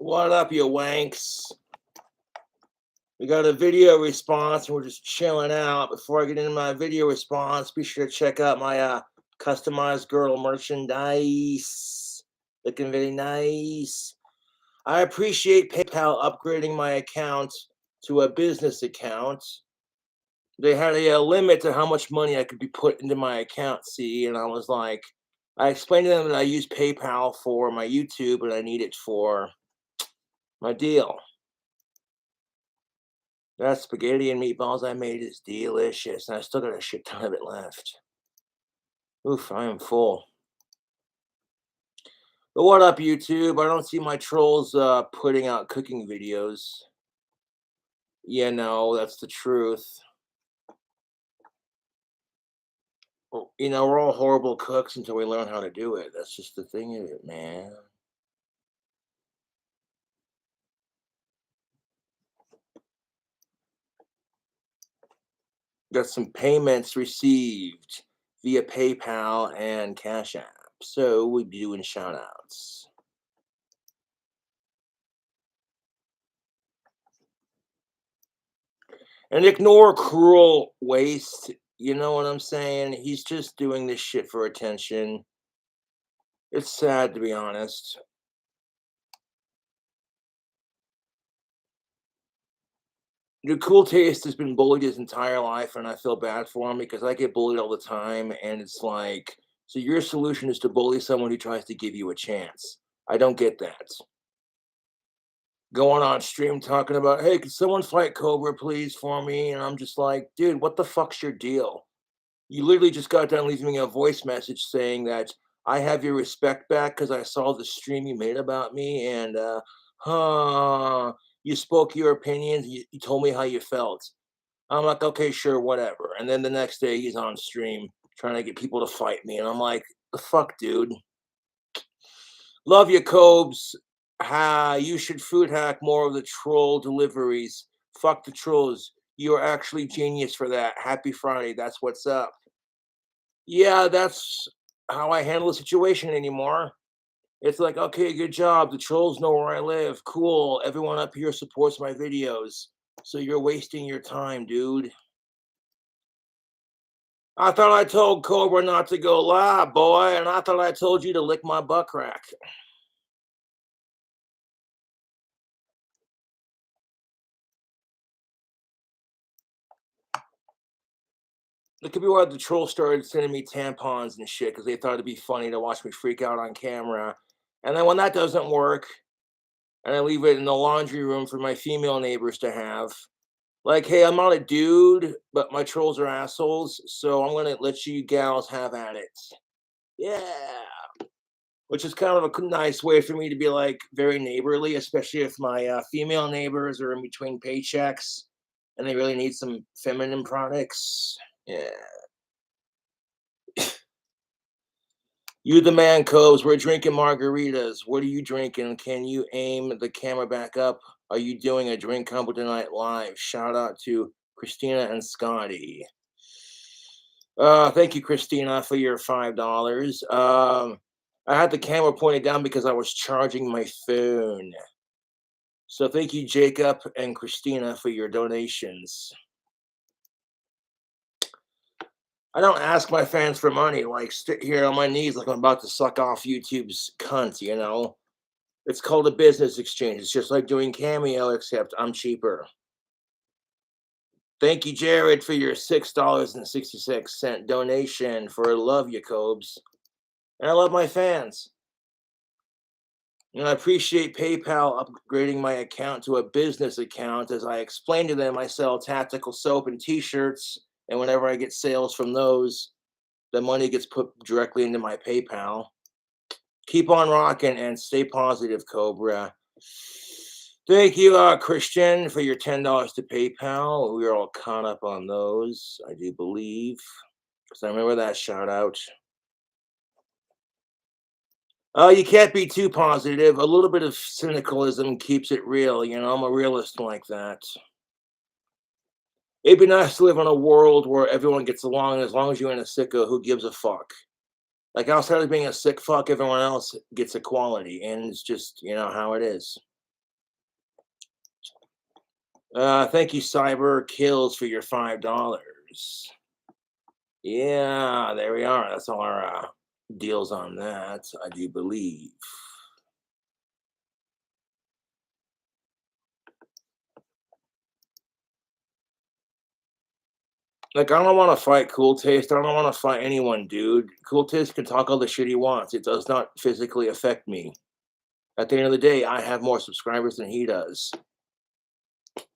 What up, you wanks? We got a video response and we're just chilling out. Before I get into my video response, be sure to check out my customized girl merchandise. Looking very nice. I appreciate PayPal upgrading my account to a business account. They had a limit to how much money I could be put into my account, see, and I was like, I explained to them that I use PayPal for my YouTube and I need it for my deal. That spaghetti and meatballs I made is delicious, and I still got a shit ton of it left. Oof, I am full. But what up, YouTube? I don't see my trolls putting out cooking videos. Yeah, no, that's the truth. You know, we're all horrible cooks until we learn how to do it. That's just the thing of it, man. Got some payments received via PayPal and Cash App. So we'll be doing shout outs. And ignore cruel waste. You know what I'm saying? He's just doing this shit for attention. It's sad, to be honest. Your Cool Taste has been bullied his entire life, and I feel bad for him because I get bullied all the time. And it's like, so your solution is to bully someone who tries to give you a chance. I don't get that. Going on stream talking about, hey, can someone fight Cobra, please, for me? And I'm just like, dude, what the fuck's your deal? You literally just got done leaving me a voice message saying that I have your respect back because I saw the stream you made about me, and you spoke your opinions. You told me how you felt. I'm like, okay, sure, whatever. And then the next day he's on stream trying to get people to fight me, and I'm like, the fuck, dude. Love you, Cobes. You should food hack more of the troll deliveries. Fuck the trolls. You are actually genius for that. Happy Friday. That's what's up. Yeah, that's how I handle the situation anymore. It's like, okay, good job. The trolls know where I live. Cool. Everyone up here supports my videos. So you're wasting your time, dude. I thought I told Cobra not to go live, boy, and I thought I told you to lick my butt crack. It could be why the trolls started sending me tampons and shit because they thought it'd be funny to watch me freak out on camera. And then when that doesn't work, and I leave it in the laundry room for my female neighbors to have, like, hey, I'm not a dude, but my trolls are assholes, so I'm gonna let you gals have at it. Yeah. Which is kind of a nice way for me to be like very neighborly, especially if my female neighbors are in between paychecks and they really need some feminine products. Yeah. You the man, Cobes. We're drinking margaritas. What are you drinking? Can you aim the camera back up? Are you doing a drink combo tonight live? Shout out to Christina and Scotty. Thank you, Christina, for your $5. I had the camera pointed down because I was charging my phone. So thank you, Jacob and Christina, for your donations. I don't ask my fans for money, like sit here on my knees like I'm about to suck off YouTube's cunt, you know? It's called a business exchange. It's just like doing Cameo, except I'm cheaper. Thank you, Jared, for your $6.66 donation for Love You, Cobes. And I love my fans. And I appreciate PayPal upgrading my account to a business account. As I explained to them, I sell tactical soap and t-shirts, and whenever I get sales from those, the money gets put directly into my PayPal. Keep on rocking and stay positive, Cobra. Thank you, Christian, for your $10 to PayPal. We are all caught up on those, I do believe, because I remember that shout out. You can't be too positive. A little bit of cynicalism keeps it real. You know, I'm a realist like that. It'd be nice to live in a world where everyone gets along, as long as you're in a sicko, who gives a fuck? Like, outside of being a sick fuck, everyone else gets equality, and it's just, you know, how it is. Thank you, Cyber Kills, for your $5. Yeah, there we are. That's all our deals on that, I do believe. Like, I don't want to fight Cool Taste. I don't want to fight anyone, dude. Cool Taste can talk all the shit he wants. It does not physically affect me. At the end of the day, I have more subscribers than he does.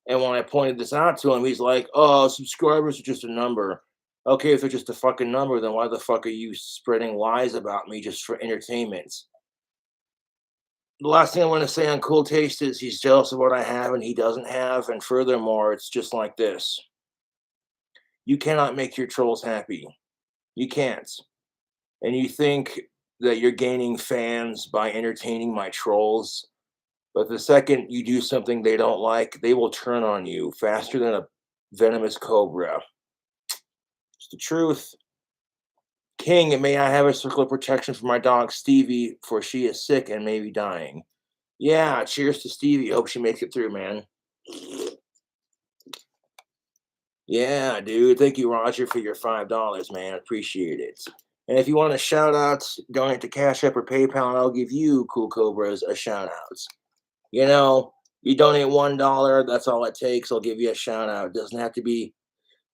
And when I pointed this out to him, he's like, "Oh, subscribers are just a number." Okay, if they're just a fucking number, then why the fuck are you spreading lies about me just for entertainment? The last thing I want to say on Cool Taste is he's jealous of what I have and he doesn't have. And furthermore, it's just like this: you cannot make your trolls happy. You can't. And you think that you're gaining fans by entertaining my trolls. But the second you do something they don't like, they will turn on you faster than a venomous cobra. It's the truth. King, may I have a circle of protection for my dog Stevie, for she is sick and may be dying. Yeah, cheers to Stevie. Hope she makes it through, man. Yeah, dude. Thank you, Roger, for your $5, man. Appreciate it. And if you want a shout out, donate to Cash App or PayPal, and I'll give you, Cool Cobras, a shout out. You know, you donate $1, that's all it takes. I'll give you a shout out. It doesn't have to be,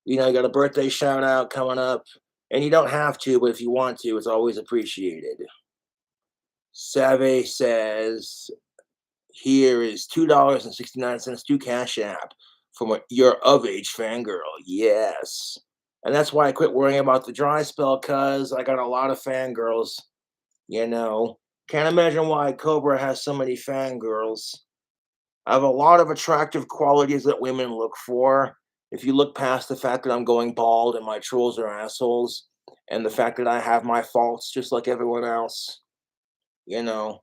you got a birthday shout out coming up. And you don't have to, but if you want to, it's always appreciated. Save says, here is $2.69 to Cash App from your of age fangirl. Yes. And that's why I quit worrying about the dry spell, because I got a lot of fangirls, you know. Can't imagine why Cobra has so many fangirls. I have a lot of attractive qualities that women look for. If you look past the fact that I'm going bald and my trolls are assholes, and the fact that I have my faults just like everyone else, you know.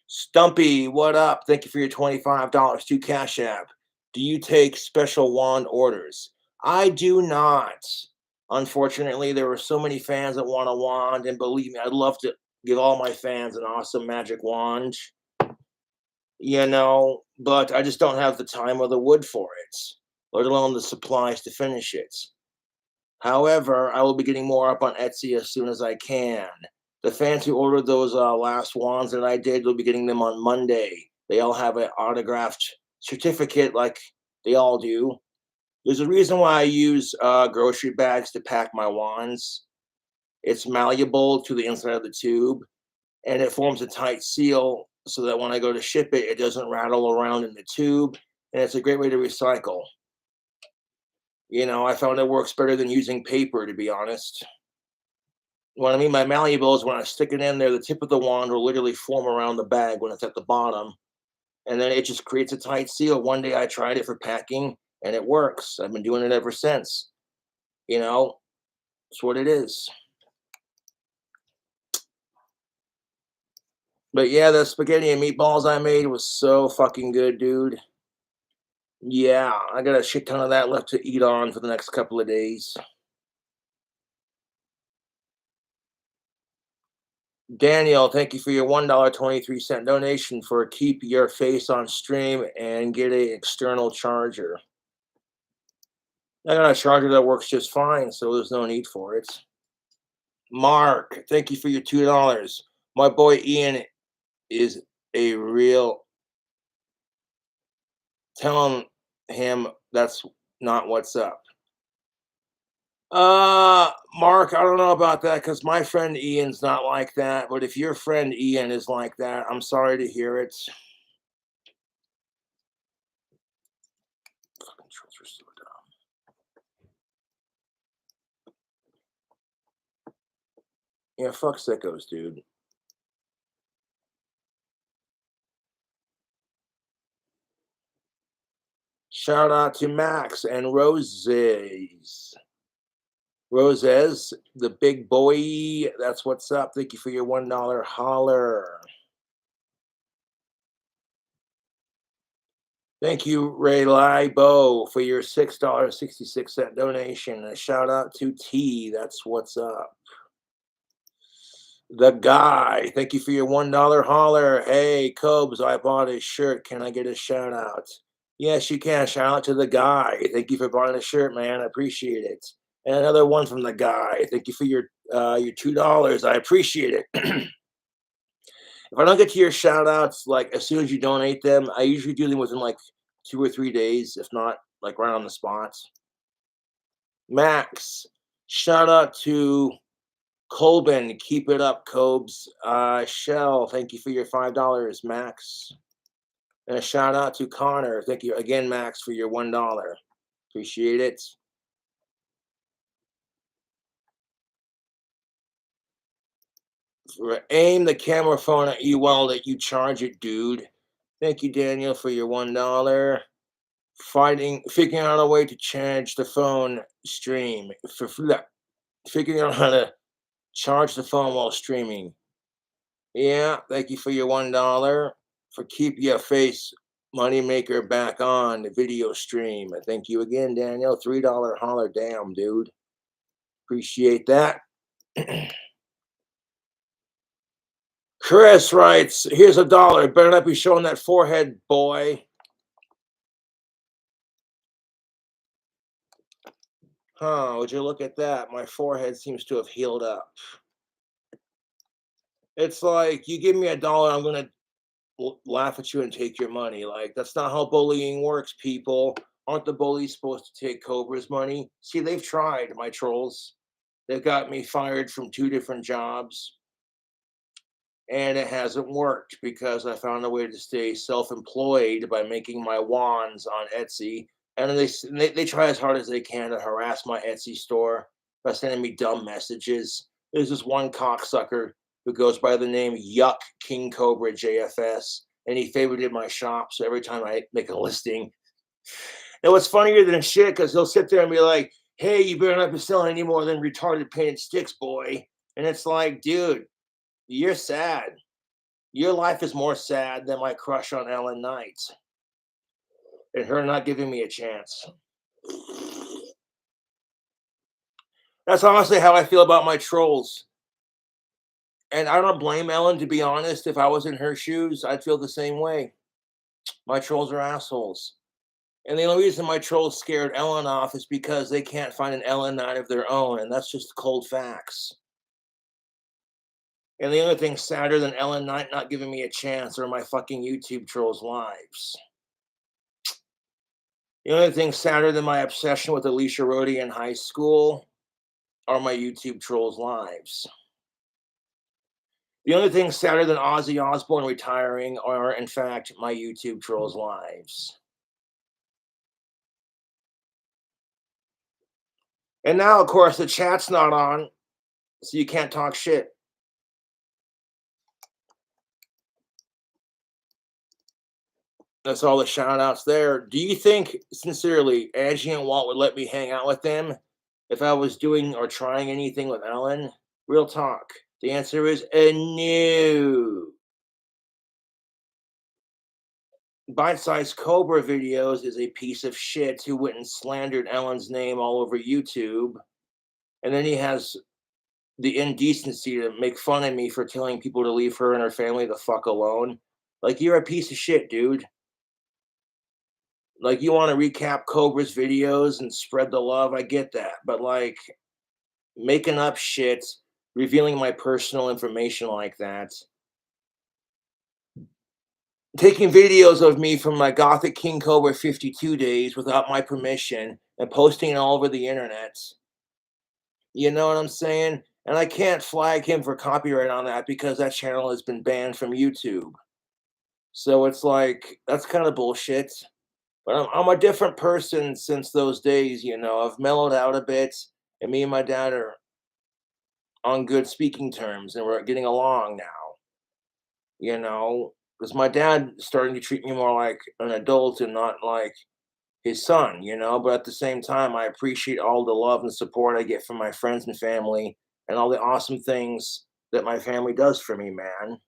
Stumpy, what up? Thank you for your $25 to Cash App. Do you take special wand orders? I do not. Unfortunately, there were so many fans that want a wand, and believe me, I'd love to give all my fans an awesome magic wand, but I just don't have the time or the wood for it, let alone the supplies to finish it. However, I will be getting more up on Etsy as soon as I can. The fans who ordered those last wands that I did will be getting them on Monday. They all have an autographed certificate like they all do. There's a reason why I use grocery bags to pack my wands. It's malleable to the inside of the tube, and it forms a tight seal so that when I go to ship it, it doesn't rattle around in the tube, and it's a great way to recycle. I found it works better than using paper, to be honest. What I mean by malleable is when I stick it in there, the tip of the wand will literally form around the bag when it's at the bottom, and then it just creates a tight seal. One day I tried it for packing, and it works. I've been doing it ever since. You know, it's what it is. But yeah, the spaghetti and meatballs I made was so fucking good, dude. Yeah, I got a shit ton of that left to eat on for the next couple of days. Daniel, thank you for your $1.23 donation for keep your face on stream and get a external charger. I got a charger that works just fine, so there's no need for it. Mark, thank you for your $2. My boy Ian is a real. Tell him that's not what's up. Mark, I don't know about that because my friend Ian's not like that. But if your friend Ian is like that, I'm sorry to hear it. Fucking trolls are so dumb. Yeah, fuck sickos, dude. Shout out to Max and Roses. Roses, the big boy. That's what's up. Thank you for your $1 holler. Thank you, Ray Libo, for your $6.66 donation. And a shout out to T. That's what's up. The guy, thank you for your $1 holler. Hey, Cobes, I bought his shirt. Can I get a shout out? Yes, you can. Shout out to the guy. Thank you for buying the shirt, man. I appreciate it. And another one from the guy. Thank you for your $2. I appreciate it. If I don't get to your shout outs, like as soon as you donate them, I usually do them within like 2 or 3 days, if not like right on the spot. Max, shout out to Colbin. Keep it up, Cobes. Shell, thank you for your $5, Max. And a shout out to Connor. Thank you again, Max, for your $1. Appreciate it. Aim the camera phone at you while that you charge it, dude. Thank you, Daniel, for your $1. Figuring out a way to charge the phone stream figuring out how to charge the phone while streaming. Yeah, thank you for your $1 for keep your face moneymaker back on the video stream. Thank you again, Daniel. $3 holler, damn, dude. Appreciate that. Chris writes, here's $1. Better not be showing that forehead, boy. Huh, would you look at that? My forehead seems to have healed up. It's like, you give me $1, I'm gonna laugh at you and take your money. Like, that's not how bullying works, people. Aren't the bullies supposed to take Cobra's money? See, they've tried, my trolls. They've got me fired from 2 different jobs. And it hasn't worked because I found a way to stay self-employed by making my wands on Etsy. And then they try as hard as they can to harass my Etsy store by sending me dumb messages. There's this one cocksucker who goes by the name Yuck King Cobra JFS, and he favorited my shop. So every time I make a listing, and what's funnier than shit, because he'll sit there and be like, "Hey, you better not be selling any more than retarded painted sticks, boy." And it's like, dude, you're sad. Your life is more sad than my crush on Ellen Knight and her not giving me a chance. That's honestly how I feel about my trolls. And I don't blame Ellen, to be honest. If I was in her shoes, I'd feel the same way. My trolls are assholes. And the only reason my trolls scared Ellen off is because they can't find an Ellen Knight of their own. And that's just cold facts. And the only thing sadder than Ellen Knight not giving me a chance are my fucking YouTube trolls' lives. The only thing sadder than my obsession with Alicia Rhodey in high school are my YouTube trolls' lives. The only thing sadder than Ozzy Osbourne retiring are, in fact, my YouTube trolls' lives. And now, of course, the chat's not on, so you can't talk shit. That's all the shout outs there. Do you think, sincerely, Angie and Walt would let me hang out with them if I was doing or trying anything with Ellen? Real talk. The answer is a no. Bite-sized Cobra videos is a piece of shit who went and slandered Ellen's name all over YouTube. And then he has the indecency to make fun of me for telling people to leave her and her family the fuck alone. Like, you're a piece of shit, dude. Like, you want to recap Cobra's videos and spread the love, I get that. But, like, making up shit, revealing my personal information like that, taking videos of me from my Gothic King Cobra 52 days without my permission and posting it all over the internet. You know what I'm saying? And I can't flag him for copyright on that because that channel has been banned from YouTube. So it's like, that's kind of bullshit. But I'm a different person since those days, you know. I've mellowed out a bit, and me and my dad are on good speaking terms, and we're getting along now, you know. Because my dad starting to treat me more like an adult and not like his son, you know. But at the same time, I appreciate all the love and support I get from my friends and family and all the awesome things that my family does for me, man.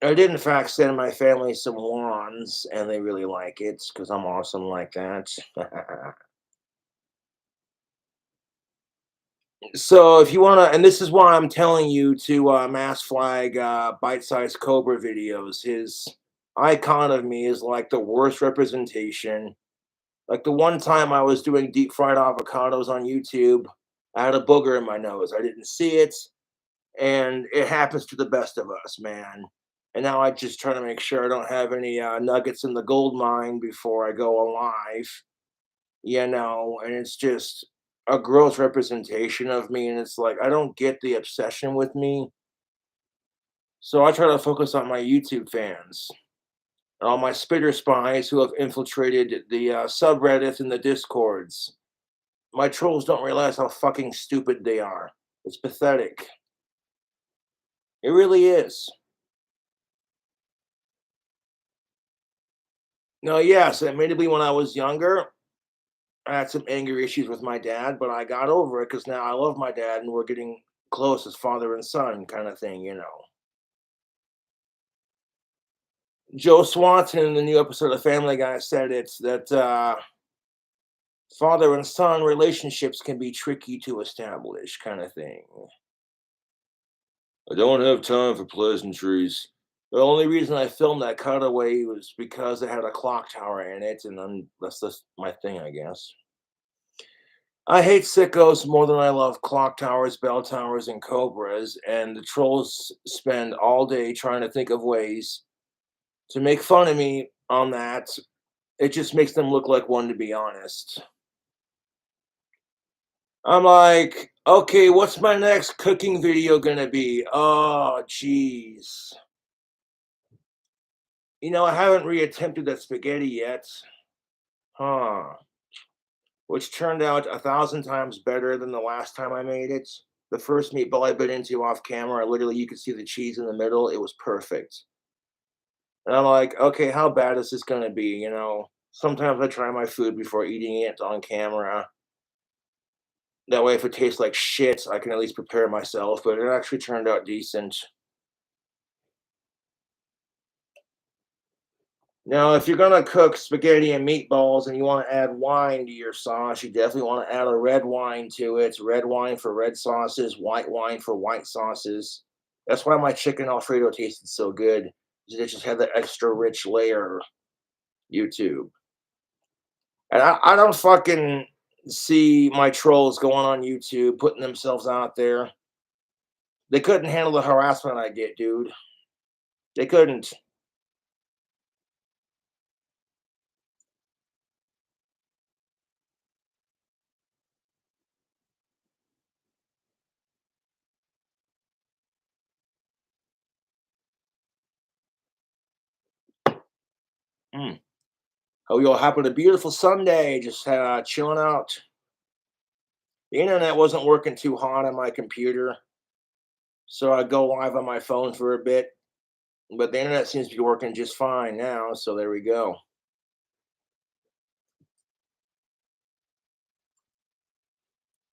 I did, in fact, send my family some wands, and they really like it because I'm awesome like that. So if you want to, and this is why I'm telling you to mass flag bite-sized Cobra videos. His icon of me is like the worst representation. Like the one time I was doing deep fried avocados on YouTube, I had a booger in my nose. I didn't see it, and it happens to the best of us, man. And now I just try to make sure I don't have any nuggets in the gold mine before I go alive, and it's just a gross representation of me. And it's like, I don't get the obsession with me. So I try to focus on my YouTube fans, all my spitter spies who have infiltrated the subreddits and the discords. My trolls don't realize how fucking stupid they are. It's pathetic. It really is. No, yes, admittedly, when I was younger, I had some anger issues with my dad, but I got over it because now I love my dad and we're getting close as father and son kind of thing. Joe Swanson in the new episode of Family Guy said it's that father and son relationships can be tricky to establish, kind of thing. I don't have time for pleasantries. The only reason I filmed that cutaway was because it had a clock tower in it, and that's just my thing, I guess. I hate sickos more than I love clock towers, bell towers, and cobras, and the trolls spend all day trying to think of ways to make fun of me on that. It just makes them look like one, to be honest. I'm like, okay, what's my next cooking video gonna be? Oh, jeez. I haven't reattempted that spaghetti yet. Huh. Which turned out 1,000 times better than the last time I made it. The first meatball I bit into off camera, literally you could see the cheese in the middle. It was perfect. And I'm like, okay, how bad is this gonna be? Sometimes I try my food before eating it on camera. That way, if it tastes like shit, I can at least prepare myself. But it actually turned out decent. Now, if you're gonna cook spaghetti and meatballs and you want to add wine to your sauce, you definitely want to add a red wine to it. Red wine for red sauces, white wine for white sauces. That's why my chicken Alfredo tasted so good. It just had that extra rich layer. YouTube. And I don't fucking see my trolls going on YouTube, putting themselves out there. They couldn't handle the harassment I get, dude. They couldn't. Mm. Oh, y'all having a beautiful Sunday, just chilling out. The internet wasn't working too hot on my computer, so I go live on my phone for a bit. But the internet seems to be working just fine now, so there we go.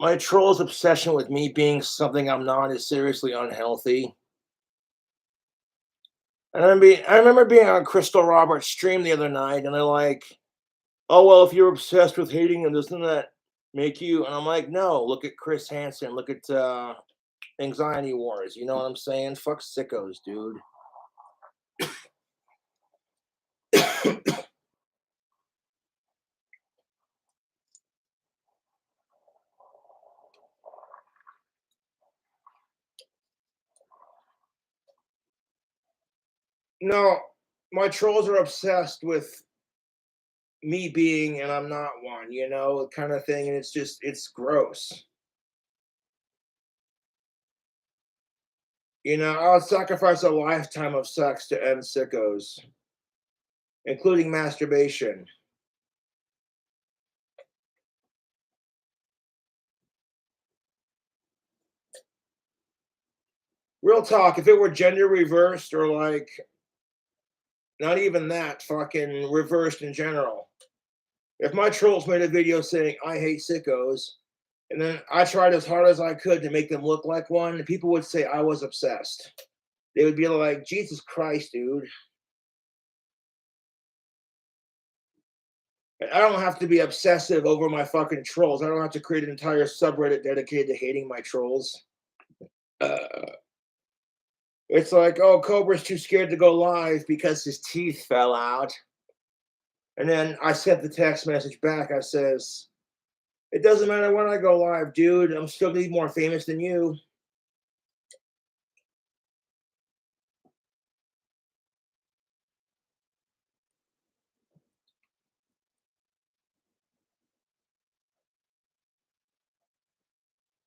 My troll's obsession with me being something I'm not is seriously unhealthy. I remember being on Crystal Roberts' stream the other night, and they're like, "Oh well, if you're obsessed with hating him, doesn't that make you?" And I'm like, "No, look at Chris Hansen, look at Anxiety Wars. You know what I'm saying? Fuck sickos, dude." No, my trolls are obsessed with me being and I'm not one, kind of thing. And it's gross. I would sacrifice a lifetime of sex to end sickos, including masturbation. Real talk, if it were gender reversed or like not even that, fucking reversed in general. If my trolls made a video saying I hate sickos, and then I tried as hard as I could to make them look like one, people would say I was obsessed. They would be like, Jesus Christ, dude. I don't have to be obsessive over my fucking trolls. I don't have to create an entire subreddit dedicated to hating my trolls. It's like, oh, Cobra's too scared to go live because his teeth fell out. And then I sent the text message back. I says, it doesn't matter when I go live, dude. I'm still gonna be more famous than you.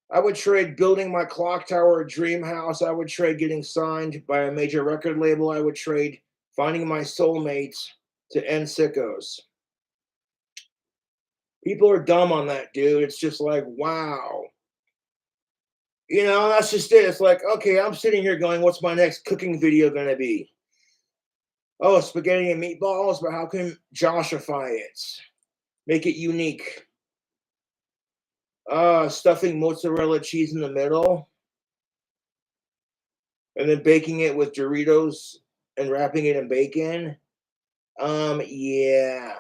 I would trade building my clock tower dream house. I would trade getting signed by a major record label. I would trade finding my soulmate to end sickos. People are dumb on that, dude. It's just like, wow. You know, that's just it. It's like, okay, I'm sitting here going, what's my next cooking video going to be? Oh, spaghetti and meatballs, but how can Joshify it? Make it unique. Stuffing mozzarella cheese in the middle. And then baking it with Doritos and wrapping it in bacon. Yeah.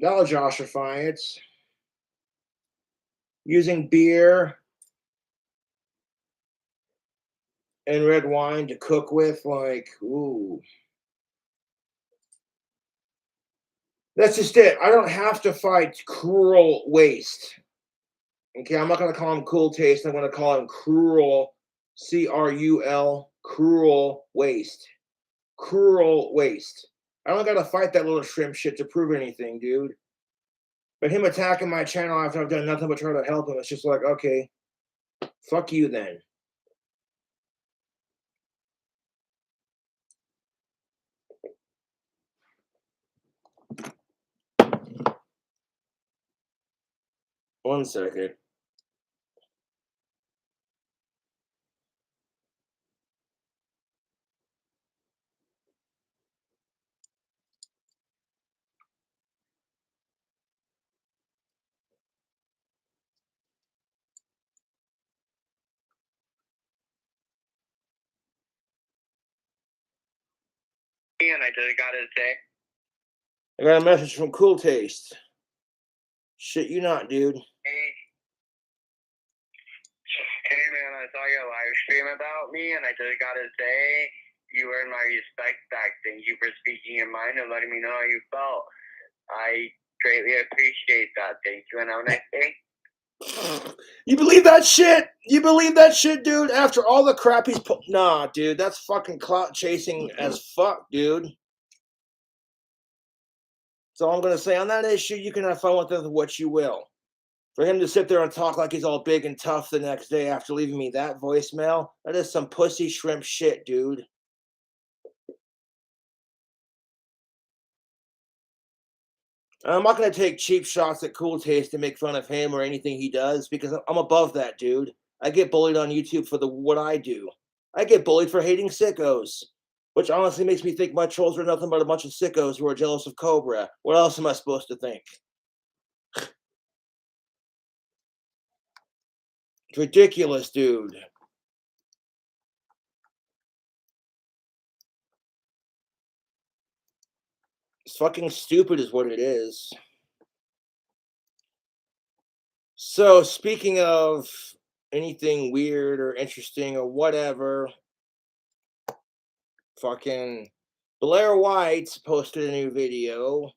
That'll Joshify it. Using beer and red wine to cook with, like, ooh. That's just it. I don't have to fight cruel waste. Okay, I'm not going to call him cool taste. I'm going to call him cruel, C-R-U-L, cruel waste. Cruel waste. I don't got to fight that little shrimp shit to prove anything, dude. But him attacking my channel after I've done nothing but try to help him, it's just like, okay, fuck you then. One second. And I just got to say, I got a message from Cool Taste. Shit, you not, dude. Hey man, I saw your live stream about me, and I just got to say, you earned my respect back. Thank you for speaking your mind and letting me know how you felt. I greatly appreciate that. Thank you, and have a nice day. You believe that shit? You believe that shit, dude? After all the crap he's put... Nah, dude, that's fucking clout chasing as fuck, dude. So I'm going to say on that issue, you can have fun with it what you will. For him to sit there and talk like he's all big and tough the next day after leaving me that voicemail, that is some pussy shrimp shit, dude. I'm not going to take cheap shots at Cool Taste to make fun of him or anything he does because I'm above that, dude. I get bullied on YouTube for what I do. I get bullied for hating sickos, which honestly makes me think my trolls are nothing but a bunch of sickos who are jealous of Cobra. What else am I supposed to think? It's ridiculous, dude. It's fucking stupid is what it is. So, speaking of anything weird or interesting or whatever, fucking Blair White posted a new video,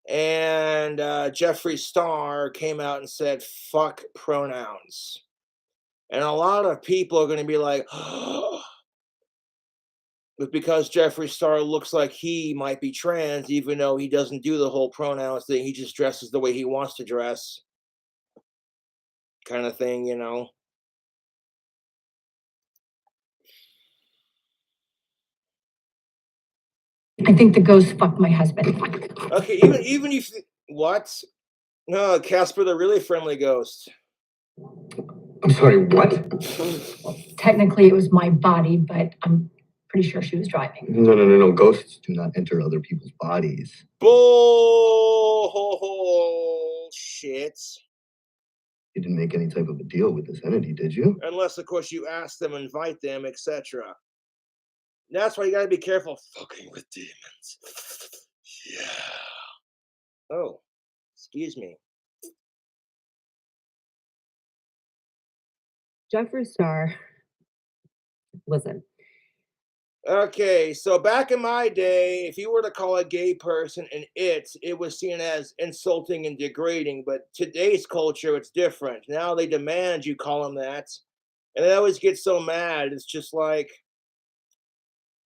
and Jeffree Star came out and said, fuck pronouns. And a lot of people are going to be like, but because Jeffree Star looks like he might be trans, even though he doesn't do the whole pronouns thing, he just dresses the way he wants to dress, kind of thing, you know. I think the ghost fucked my husband. Okay, even if what? No, Casper the really friendly ghost. I'm sorry, what? Technically, it was my body, but I'm pretty sure she was driving. No. Ghosts do not enter other people's bodies. Bullshit. You didn't make any type of a deal with this entity, did you? Unless, of course, you ask them, invite them, etc. That's why you gotta be careful fucking with demons. Oh, excuse me. Jeffree Star. Listen. Okay, so back in my day, if you were to call a gay person an it was seen as insulting and degrading. But today's culture, it's different. Now they demand you call them that. And I always get so mad. It's just like,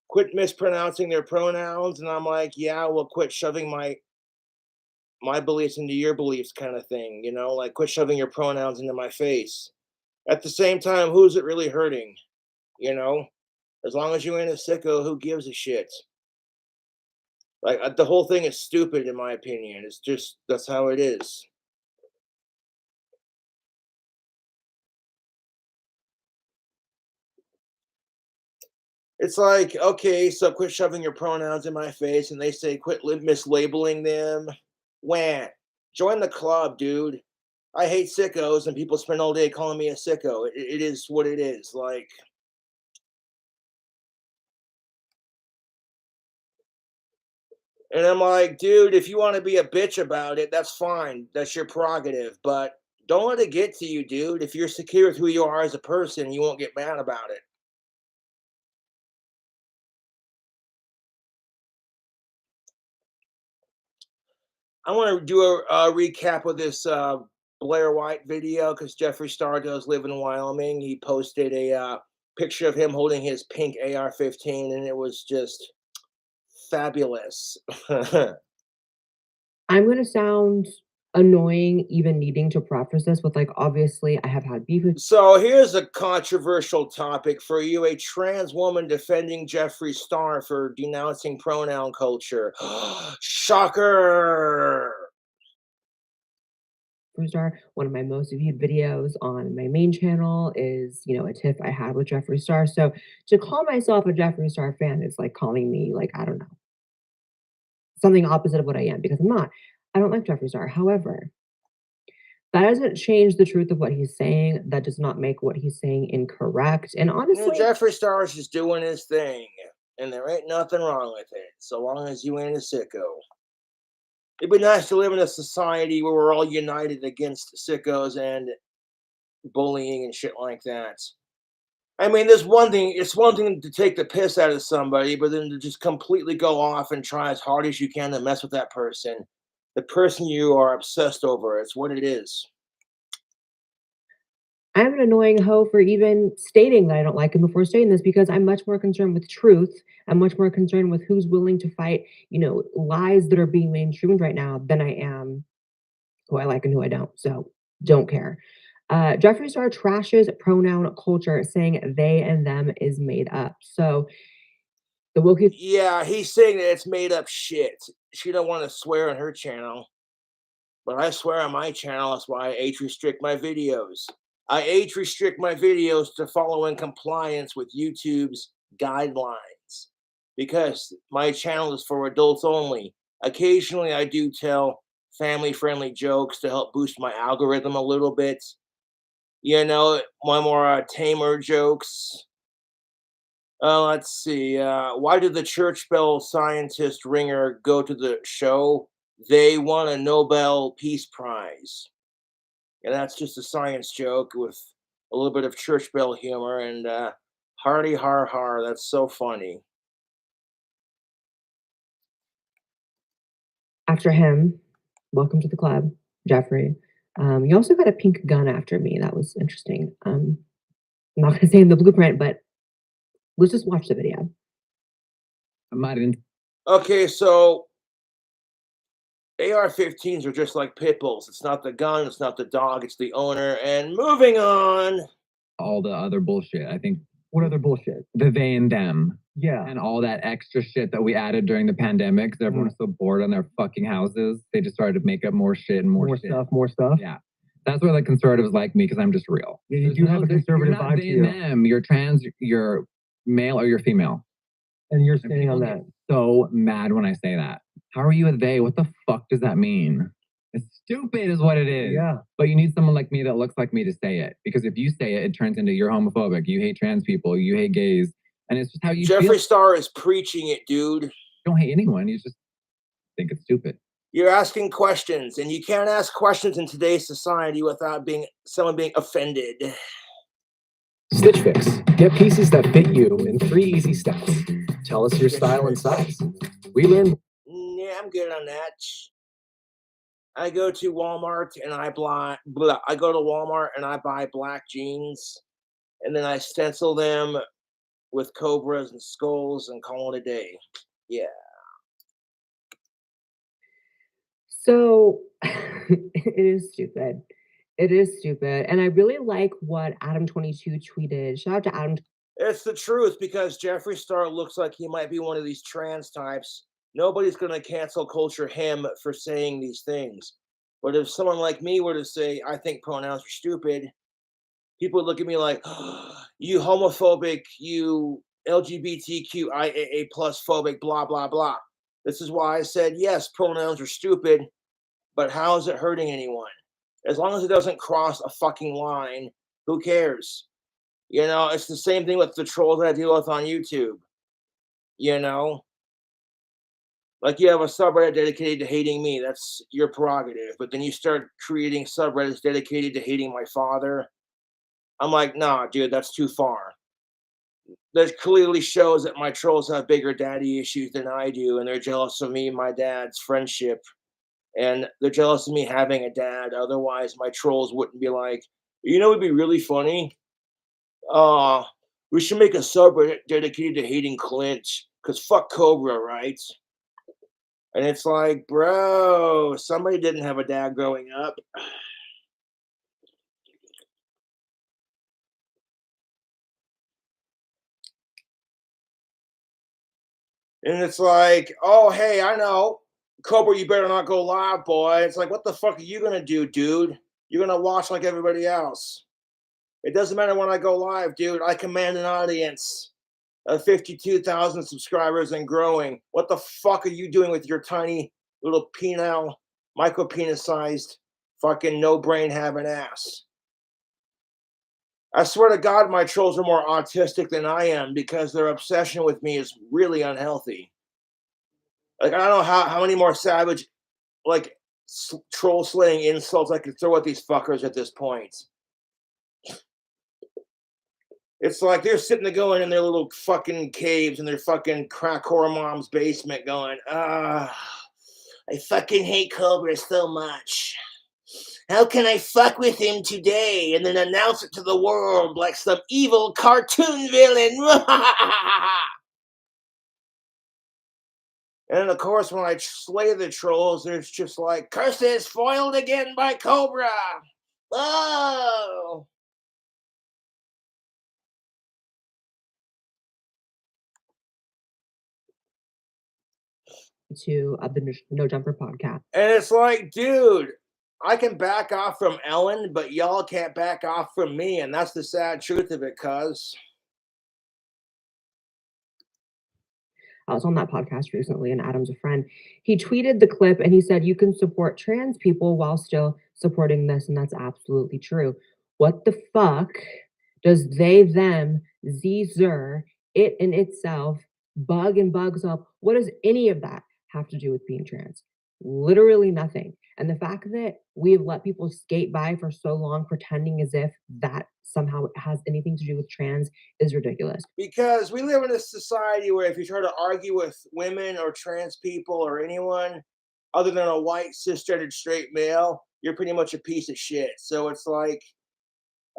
quit mispronouncing their pronouns. And I'm like, yeah, well, quit shoving my beliefs into your beliefs kind of thing, you know, like quit shoving your pronouns into my face. At the same time, who's it really hurting? You know, as long as you ain't a sicko, who gives a shit? Like the whole thing is stupid in my opinion. It's just that's how it is. It's like, okay, so quit shoving your pronouns in my face, and they say quit mislabeling them. Wham! Join the club, dude. I hate sickos, and people spend all day calling me a sicko. It is what it is. Like, and I'm like, dude, if you want to be a bitch about it, that's fine. That's your prerogative. But don't let it get to you, dude. If you're secure with who you are as a person, you won't get mad about it. I want to do a recap of this Blair White video because Jeffree Star does live in Wyoming. He posted a picture of him holding his pink AR-15, and it was just fabulous. I'm going to sound annoying even needing to preface this with, like, obviously I have had beef with. So here's a controversial topic for you: a trans woman defending Jeffree Star for denouncing pronoun culture. Shocker! Star, one of my most viewed videos on my main channel is, you know, a tiff I had with Jeffree Star. So to call myself a Jeffree Star fan is like calling me, like, I don't know, something opposite of what I am, because I'm not. I don't like Jeffree Star. However, that doesn't change the truth of what he's saying. That does not make what he's saying incorrect. And honestly, Jeffree Star is just doing his thing, and there ain't nothing wrong with it, so long as you ain't a sicko. It'd be nice to live in a society where we're all united against sickos and bullying and shit like that. I mean, there's one thing, it's one thing to take the piss out of somebody, but then to just completely go off and try as hard as you can to mess with that person, the person you are obsessed over. It's what it is. I'm an annoying hoe for even stating that I don't like him before stating this, because I'm much more concerned with truth. I'm much more concerned with who's willing to fight, you know, lies that are being mainstreamed right now than I am who I like and who I don't. So don't care. Jeffree Star trashes pronoun culture, saying they and them is made up. So the woke. Yeah, he's saying that it's made up shit. She don't want to swear on her channel, but I swear on my channel. That's why I age restrict my videos. I age restrict my videos to follow in compliance with YouTube's guidelines because my channel is for adults only. Occasionally, I do tell family-friendly jokes to help boost my algorithm a little bit. You know, one more tamer jokes. Let's see. Why did the church bell scientist ringer go to the show? They won a Nobel Peace Prize. And that's just a science joke with a little bit of church bell humor and hardy har har. That's so funny. After him, welcome to the club, Jeffree. You also got a pink gun after me. That was interesting. I'm not going to say in the blueprint, but let's just watch the video. Okay, so AR-15s are just like pit bulls. It's not the gun, it's not the dog, it's the owner. And moving on. All the other bullshit. I think. What other bullshit? The they and them. Yeah. And all that extra shit that we added during the pandemic because everyone was so bored on their fucking houses. They just started to make up more shit and more shit. More stuff. Yeah. That's where the conservatives like me because I'm just real. Yeah, you do have a conservative vibe to you. Them. You're trans, you're male, or you're female. And you're standing on that. So mad when I say that. How are you a they? What the fuck does that mean? It's stupid is what it is. Yeah. But you need someone like me that looks like me to say it. Because if you say it, it turns into you're homophobic, you hate trans people, you hate gays. And it's just how you Jeffree feel. Star is preaching it, dude. You don't hate anyone. You just think it's stupid. You're asking questions, and you can't ask questions in today's society without someone being offended. Stitch Fix. Get pieces that fit you in 3 easy steps. Tell us your style and size. We learn. Yeah, I'm good on that. I go to Walmart and I buy black jeans, and then I stencil them with cobras and skulls and call it a day. Yeah. So it is stupid. It is stupid. And I really like what Adam22 tweeted. Shout out to Adam. It's the truth, because Jeffree Star looks like he might be one of these trans types. Nobody's going to cancel culture him for saying these things. But if someone like me were to say, I think pronouns are stupid, people would look at me like, oh, you homophobic, you LGBTQIAA plus phobic, blah, blah, blah. This is why I said, yes, pronouns are stupid, but how is it hurting anyone? As long as it doesn't cross a fucking line, who cares? You know, it's the same thing with the trolls that I deal with on YouTube. You know? Like, you have a subreddit dedicated to hating me. That's your prerogative. But then you start creating subreddits dedicated to hating my father. I'm like, nah, dude, that's too far. That clearly shows that my trolls have bigger daddy issues than I do, and they're jealous of me and my dad's friendship. And they're jealous of me having a dad. Otherwise, my trolls wouldn't be like, you know, it'd be really funny. We should make a subreddit dedicated to hating Clint, because fuck Cobra, right? And it's like, bro, somebody didn't have a dad growing up. And it's like, oh, hey, I know. Cobra, you better not go live, boy. It's like, what the fuck are you going to do, dude? You're going to watch like everybody else. It doesn't matter when I go live, dude. I command an audience of 52,000 subscribers and growing. What the fuck are you doing with your tiny little penile, micro penis sized, fucking no brain having ass? I swear to God, my trolls are more autistic than I am, because their obsession with me is really unhealthy. Like, I don't know how many more savage, like, troll slaying insults I could throw at these fuckers at this point. It's like they're sitting there going in their little fucking caves in their fucking crack whore mom's basement going, I fucking hate Cobra so much. How can I fuck with him today and then announce it to the world like some evil cartoon villain? And of course, when I slay the trolls, there's just like, curses foiled again by Cobra. Oh. To the No Jumper podcast. And it's like, dude, I can back off from Ellen, but y'all can't back off from me. And that's the sad truth of it, cuz. I was on that podcast recently, and Adam's a friend. He tweeted the clip and he said, you can support trans people while still supporting this. And that's absolutely true. What the fuck does they, them, z, zer, it in itself, bug and bugs up? What does any of that have to do with being trans? Literally nothing. And the fact that we've let people skate by for so long pretending as if that somehow has anything to do with trans is ridiculous. Because we live in a society where if you try to argue with women or trans people or anyone other than a white cisgendered straight male, you're pretty much a piece of shit. So it's like,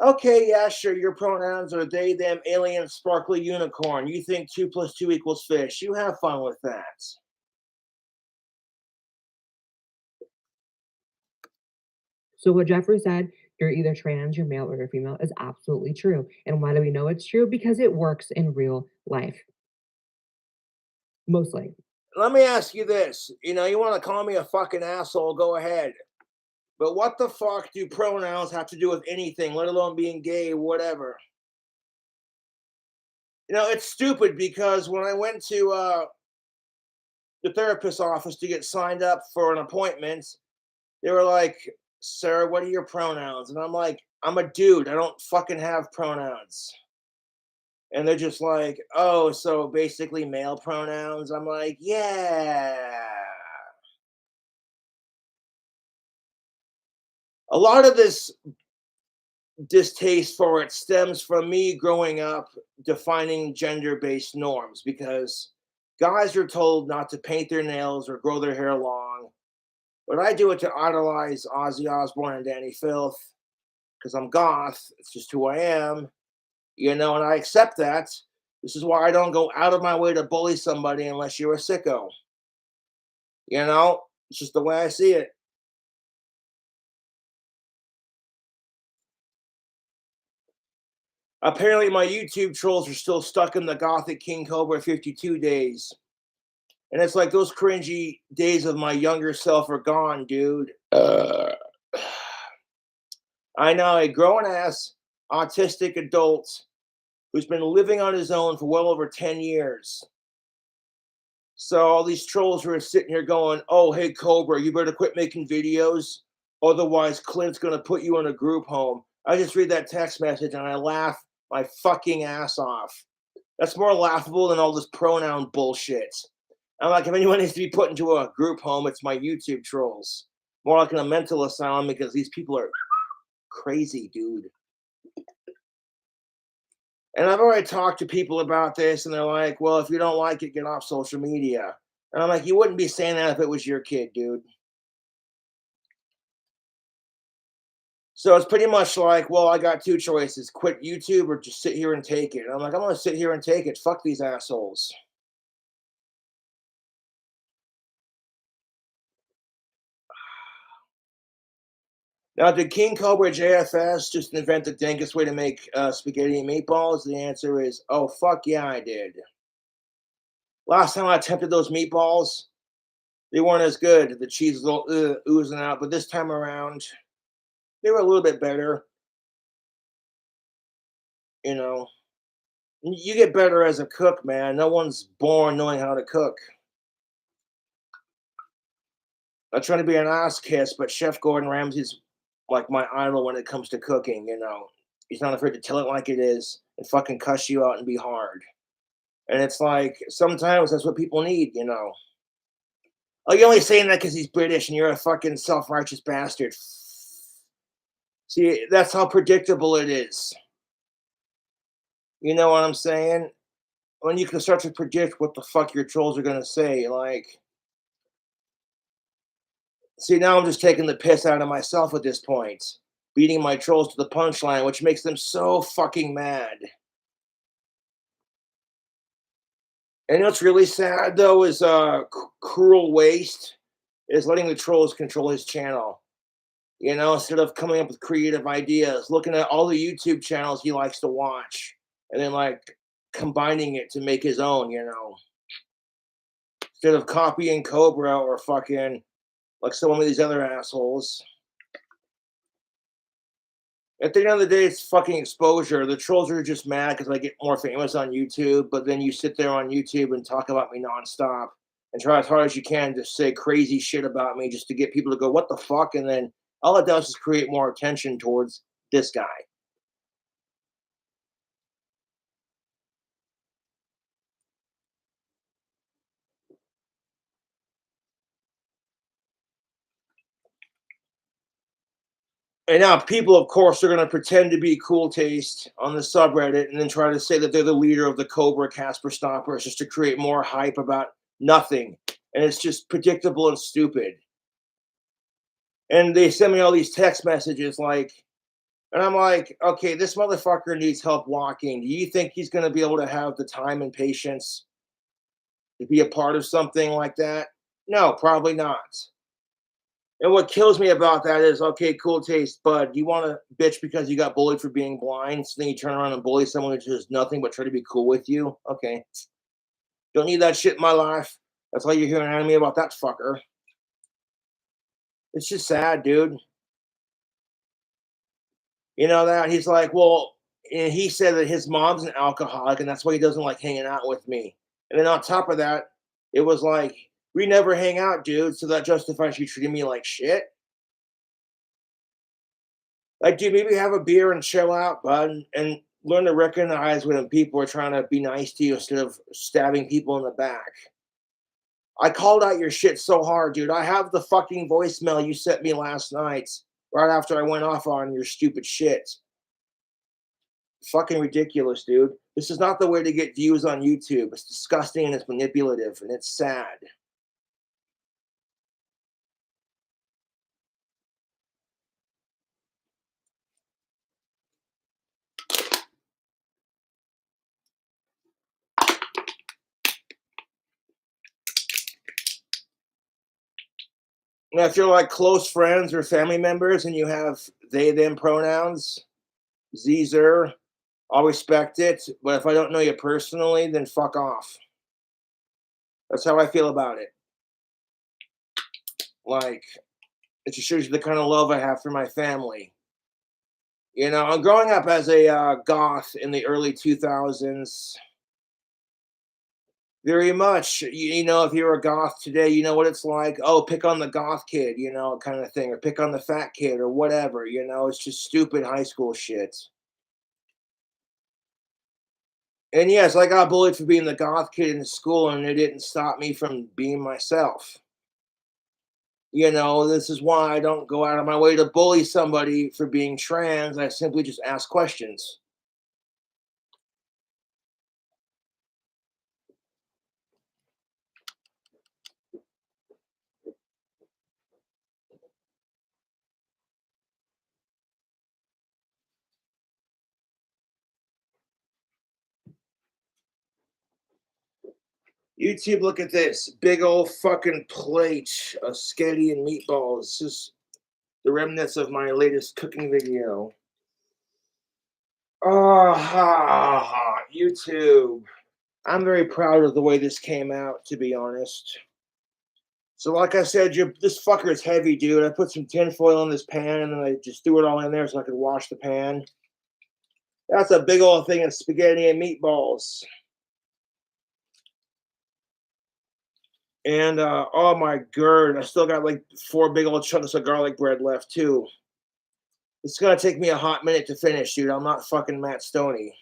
okay, yeah, sure, your pronouns are they, them, alien, sparkly unicorn. You think 2 + 2 = fish. You have fun with that. So what Jeffree said, you're either trans, you're male, or you're female, is absolutely true. And why do we know it's true? Because it works in real life. Mostly. Let me ask you this. You know, you want to call me a fucking asshole, go ahead. But what the fuck do pronouns have to do with anything, let alone being gay, whatever? You know, it's stupid, because when I went to the therapist's office to get signed up for an appointment, they were like, sir, what are your pronouns? And I'm like, I'm a dude. I don't fucking have pronouns. And they're just like, oh, so basically male pronouns? I'm like, yeah. A lot of this distaste for it stems from me growing up defining gender-based norms because guys are told not to paint their nails or grow their hair long, but I do it to idolize Ozzy Osbourne and Danny Filth because I'm goth. It's just who I am, and I accept that. This is why I don't go out of my way to bully somebody unless you're a sicko. It's just the way I see it. Apparently, my YouTube trolls are still stuck in the gothic King Cobra 52 days. And it's like those cringy days of my younger self are gone, dude. I know a grown-ass autistic adult who's been living on his own for well over 10 years. So all these trolls who are sitting here going, oh, hey, Cobra, you better quit making videos. Otherwise, Clint's going to put you in a group home. I just read that text message and I laugh my fucking ass off. That's more laughable than all this pronoun bullshit. I'm like, if anyone needs to be put into a group home, it's my YouTube trolls. More like in a mental asylum because these people are crazy, dude. And I've already talked to people about this, and they're like, well, if you don't like it, get off social media. And I'm like, you wouldn't be saying that if it was your kid, dude. So it's pretty much like, well, I got two choices, quit YouTube or just sit here and take it. And I'm like, I'm going to sit here and take it. Fuck these assholes. Now, did King Cobra JFS just invent the dankest way to make spaghetti and meatballs? The answer is, oh, fuck yeah, I did. Last time I attempted those meatballs, they weren't as good. The cheese was all oozing out. But this time around, they were a little bit better. You get better as a cook, man. No one's born knowing how to cook. I'm trying to be an ass kiss, but Chef Gordon Ramsay's like my idol when it comes to cooking, He's not afraid to tell it like it is and fucking cuss you out and be hard. And it's like, sometimes that's what people need, Oh, you're only saying that because he's British and you're a fucking self-righteous bastard. See, that's how predictable it is. You know what I'm saying? When you can start to predict what the fuck your trolls are going to say, like... See, now I'm just taking the piss out of myself at this point. Beating my trolls to the punchline, which makes them so fucking mad. And what's really sad, though, is Cruel Waste is letting the trolls control his channel. Instead of coming up with creative ideas, looking at all the YouTube channels he likes to watch, and then, combining it to make his own, Instead of copying Cobra or fucking, like some of these other assholes. At the end of the day, it's fucking exposure. The trolls are just mad because I get more famous on YouTube, but then you sit there on YouTube and talk about me nonstop and try as hard as you can to say crazy shit about me just to get people to go, what the fuck? And then all it does is create more attention towards this guy. And now people, of course, are going to pretend to be cool taste on the subreddit and then try to say that they're the leader of the Cobra Casper Stoppers just to create more hype about nothing. And it's just predictable and stupid. And they send me all these text messages and I'm like, okay, this motherfucker needs help walking. Do you think he's going to be able to have the time and patience to be a part of something like that? No, probably not. And what kills me about that is, okay, cool taste, bud. You want to bitch because you got bullied for being blind, so then you turn around and bully someone who does nothing but try to be cool with you? Okay. Don't need that shit in my life. That's all you're hearing out of me about that fucker. It's just sad, dude. That he's like, well, and he said that his mom's an alcoholic and that's why he doesn't like hanging out with me. And then on top of that, it was like, we never hang out, dude, so that justifies you treating me like shit. Like, dude, maybe have a beer and chill out, bud, and learn to recognize when people are trying to be nice to you instead of stabbing people in the back. I called out your shit so hard, dude. I have the fucking voicemail you sent me last night. right after I went off on your stupid shit. Fucking ridiculous, dude. This is not the way to get views on YouTube. It's disgusting and it's manipulative and it's sad. Now, if you're like close friends or family members and you have they, them pronouns, Zer, I'll respect it. But if I don't know you personally, then fuck off. That's how I feel about it. Like, it just shows you the kind of love I have for my family. You know, I'm growing up as a goth in the early 2000s. Very much, you know, if you're a goth today, you know what it's like. Oh, pick on the goth kid, you know, kind of thing, or pick on the fat kid, or whatever. You know, it's just stupid high school shit. And yes, I got bullied for being the goth kid in school, and it didn't stop me from being myself. You know, this is why I don't go out of my way to bully somebody for being trans. I simply just ask questions. YouTube, look at this big old fucking plate of spaghetti and meatballs. This is the remnants of my latest cooking video. Oh, YouTube. I'm very proud of the way this came out, to be honest. So, like I said, this fucker is heavy, dude. I put some tinfoil in this pan and then I just threw it all in there so I could wash the pan. That's a big old thing of spaghetti and meatballs. And oh my god, I still got like 4 big old chunks of garlic bread left too. It's gonna take me a hot minute to finish, dude. I'm not fucking Matt Stoney.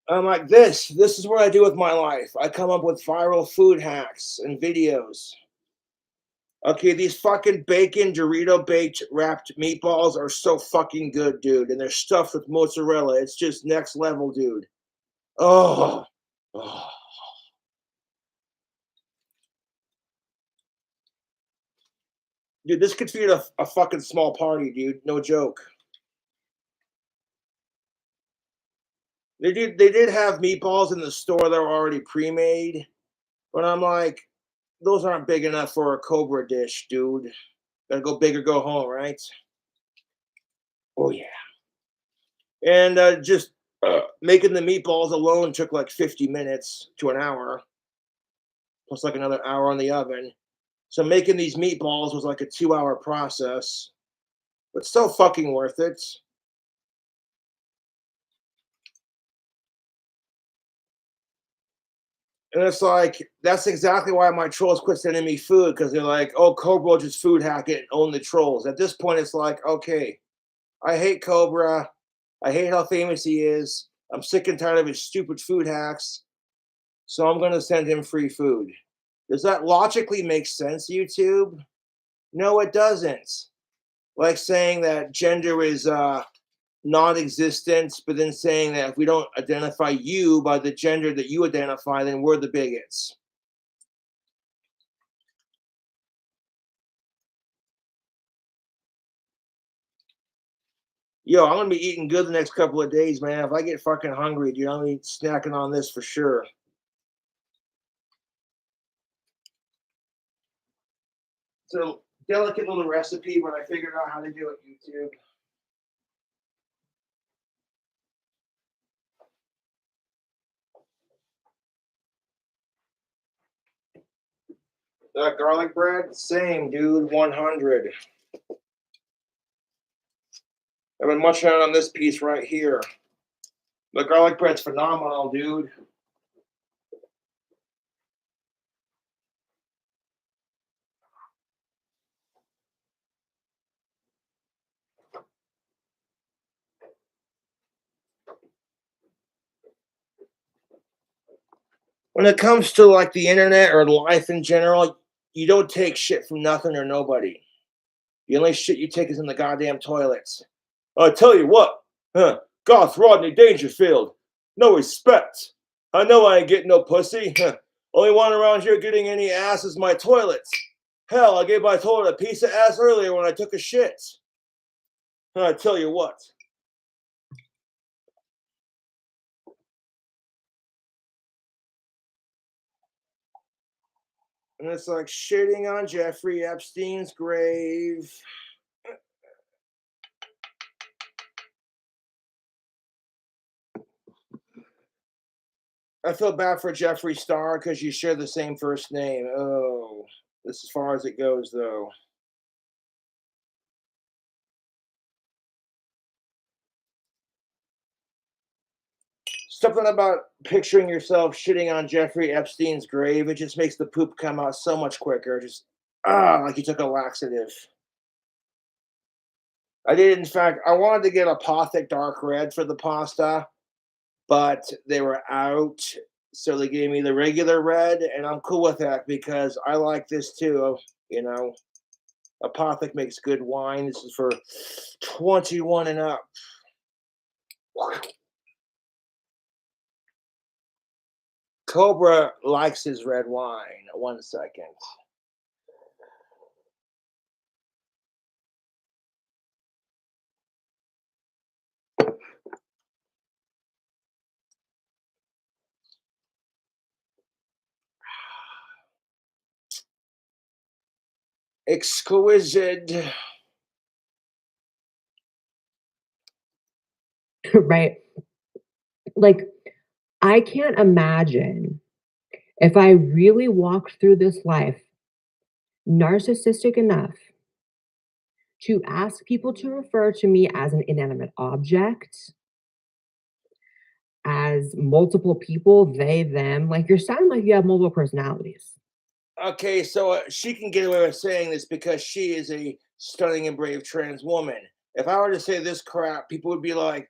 I'm like this. This is what I do with my life. I come up with viral food hacks and videos. Okay, these fucking bacon Dorito baked wrapped meatballs are so fucking good, dude. And they're stuffed with mozzarella. It's just next level, dude. Oh. Oh. Dude, this could feed a fucking small party, dude. No joke. They did have meatballs in the store that were already pre-made, but I'm like, those aren't big enough for a Cobra dish, dude. Gotta go big or go home, right? Oh yeah. And just making the meatballs alone took like 50 minutes to an hour, plus like another hour on the oven. So making these meatballs was like a 2-hour process, but still fucking worth it. And it's like, that's exactly why my trolls quit sending me food, because they're like, oh, Cobra will just food hack it and own the trolls. At this point, it's like, okay, I hate Cobra. I hate how famous he is. I'm sick and tired of his stupid food hacks. So I'm going to send him free food. Does that logically make sense, YouTube? No, it doesn't. Like saying that gender is non-existent, but then saying that if we don't identify you by the gender that you identify, then we're the bigots. Yo, I'm gonna be eating good the next couple of days, man. If I get fucking hungry, dude, I'm gonna be snacking on this for sure. It's a delicate little recipe, but I figured out how to do it, YouTube. That garlic bread, same, dude, 100. I've been munching out on this piece right here. The garlic bread's phenomenal, dude. When it comes to like the internet or life in general, you don't take shit from nothing or nobody. The only shit you take is in the goddamn toilets. I tell you what, Goth Rodney Dangerfield, no respect. I know I ain't getting no pussy. Only one around here getting any ass is my toilets. Hell, I gave my toilet a piece of ass earlier when I took a shit. I tell you what. And it's like shitting on Jeffrey Epstein's grave. I feel bad for Jeffree Star because you share the same first name. Oh, that's as far as it goes, though. Something about picturing yourself shitting on Jeffrey Epstein's grave, it just makes the poop come out so much quicker. Just, like you took a laxative. I did, in fact, I wanted to get Apothic Dark Red for the pasta, but they were out, so they gave me the regular red, and I'm cool with that because I like this too, you know. Apothic makes good wine. This is for 21 and up. Cobra likes his red wine. 1 second. Exquisite. Right. Like, I can't imagine if I really walked through this life narcissistic enough to ask people to refer to me as an inanimate object, as multiple people, they, them. Like, you're sounding like you have multiple personalities. Okay, so she can get away with saying this because she is a stunning and brave trans woman. If I were to say this crap, people would be like,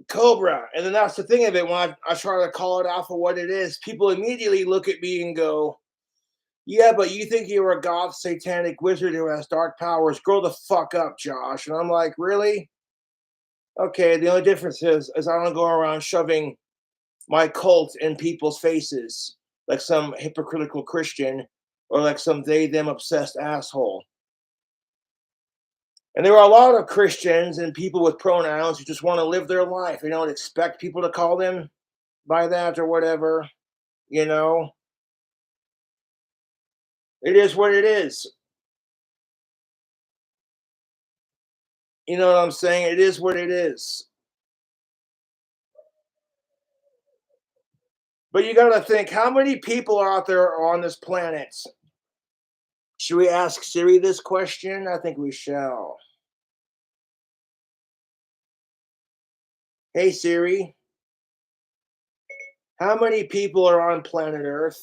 Cobra. And then that's the thing of it. When I try to call it out for what it is, people immediately look at me and go, yeah, but you think you're a goth satanic wizard who has dark powers. Grow the fuck up, Josh. And I'm like, really? Okay, the only difference is I don't go around shoving my cult in people's faces like some hypocritical Christian or like some they them obsessed asshole. And there are a lot of Christians and people with pronouns who just want to live their life. They don't expect people to call them by that or whatever, you know. It is what it is. You know what I'm saying? It is what it is. But you got to think, how many people are out there on this planet? Should we ask Siri this question? I think we shall. Hey, Siri. How many people are on planet Earth?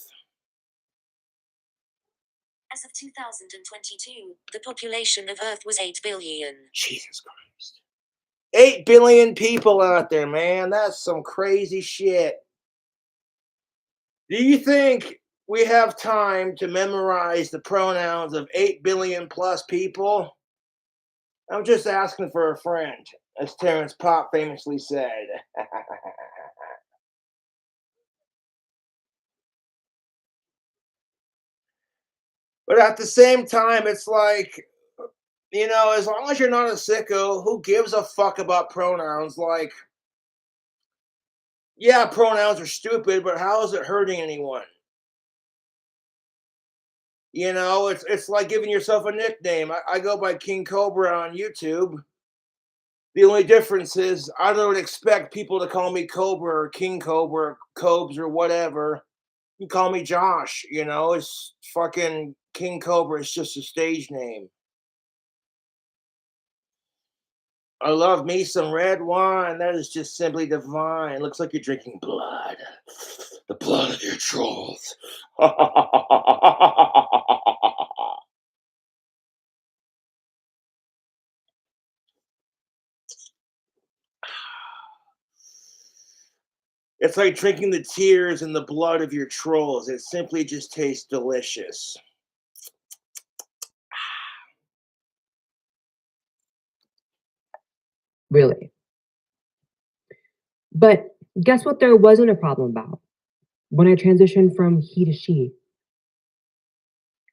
As of 2022, the population of Earth was 8 billion. Jesus Christ. 8 billion people out there, man. That's some crazy shit. Do you think we have time to memorize the pronouns of 8 billion plus people? I'm just asking for a friend, as Terrence Pop famously said. But at the same time, it's like, you know, as long as you're not a sicko, who gives a fuck about pronouns? Like, yeah, pronouns are stupid, but how is it hurting anyone? You know, it's like giving yourself a nickname. I go by King Cobra on YouTube. The only difference is I don't expect people to call me Cobra or King Cobra, Cobes or whatever. You call me Josh, you know, it's fucking King Cobra. It's just a stage name. I love me some red wine. That is just simply divine. Looks like you're drinking blood. The blood of your trolls. It's like drinking the tears and the blood of your trolls. It simply just tastes delicious. Really. But guess what there wasn't a problem about? When I transitioned from he to she.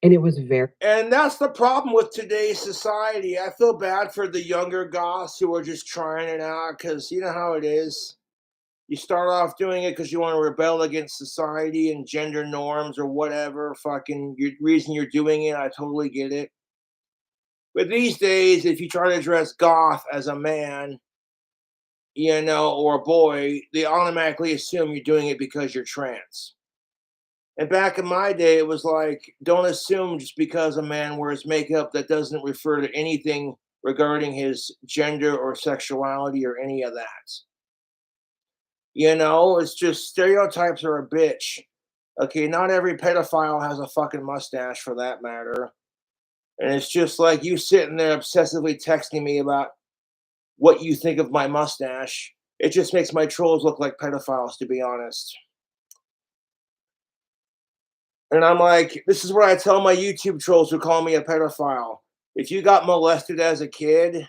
And it was very And that's the problem with today's society. I feel bad for the younger goths who are just trying it out because you know how it is. You start off doing it because you want to rebel against society and gender norms or whatever fucking reason you're doing it. I totally get it. But these days, if you try to dress goth as a man, you know, or a boy, they automatically assume you're doing it because you're trans. And back in my day, it was like, don't assume just because a man wears makeup that doesn't refer to anything regarding his gender or sexuality or any of that. You know, it's just stereotypes are a bitch. Okay, not every pedophile has a fucking mustache for that matter. And it's just like you sitting there obsessively texting me about what you think of my mustache. It just makes my trolls look like pedophiles, to be honest. And I'm like, this is what I tell my YouTube trolls who call me a pedophile. If you got molested as a kid,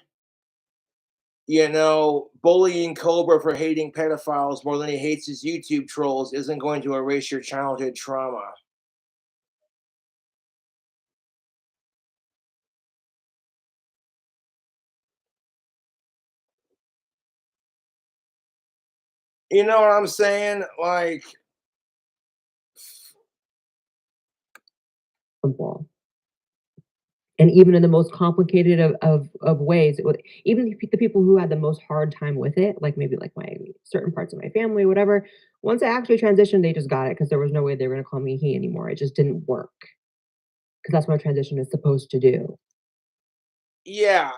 you know, bullying Cobra for hating pedophiles more than he hates his YouTube trolls isn't going to erase your childhood trauma. You know what I'm saying? Like, simple. And even in the most complicated of ways, even the people who had the most hard time with it, like maybe like my certain parts of my family, whatever, once I actually transitioned, they just got it because there was no way they were going to call me he anymore. It just didn't work because that's what a transition is supposed to do. yeah,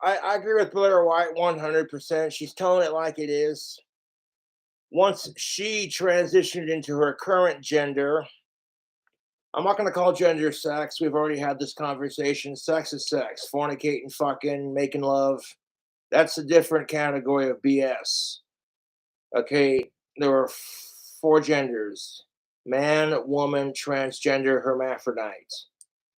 I agree with Blair White 100%. She's telling it like it is. Once she transitioned into her current gender, I'm not going to call gender sex. We've already had this conversation. Sex is sex. Fornicating, fucking, making love. That's a different category of BS. Okay, there are 4 genders: man, woman, transgender, hermaphrodite,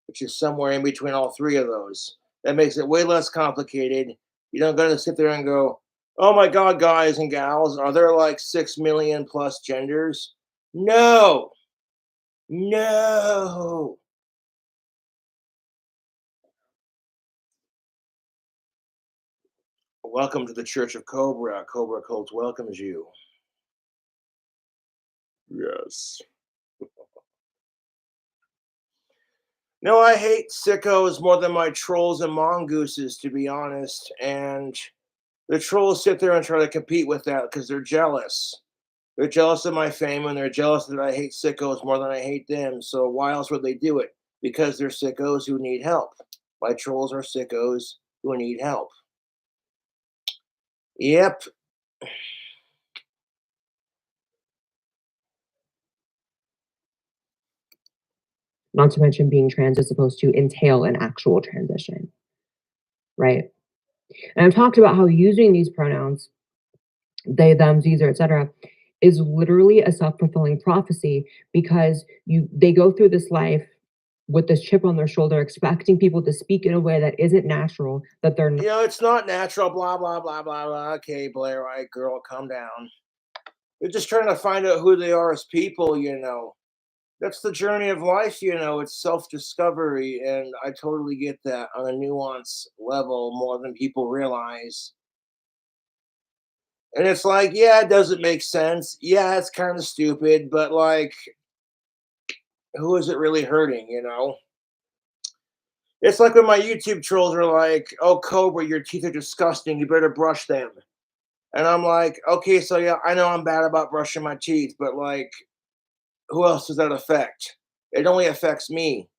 which is somewhere in between all 3 of those. That makes it way less complicated. You don't got to sit there and go, oh my God, guys and gals, are there like 6 million plus genders? No, no. Welcome to the Church of Cobra. Cobra Cult welcomes you. Yes. No, I hate sickos more than my trolls and mongooses, to be honest. And the trolls sit there and try to compete with that because they're jealous. They're jealous of my fame and they're jealous that I hate sickos more than I hate them. So why else would they do it? Because they're sickos who need help. My trolls are sickos who need help. Yep. Not to mention being trans is supposed to entail an actual transition, right? And I've talked about how using these pronouns, they, them, these, etc., is literally a self-fulfilling prophecy because they go through this life with this chip on their shoulder, expecting people to speak in a way that isn't natural, that they're not. You know, it's not natural, blah, blah, blah, blah, blah. Okay, Blair White girl, calm down. They're just trying to find out who they are as people, you know. That's the journey of life, you know. It's self-discovery, and I totally get that on a nuance level more than people realize. And it's like, yeah, it doesn't make sense. Yeah, it's kind of stupid, but like, who is it really hurting, you know? It's like when my YouTube trolls are like, oh, Cobra, your teeth are disgusting. You better brush them. And I'm like, okay, so yeah, I know I'm bad about brushing my teeth, but like, who else does that affect? It only affects me.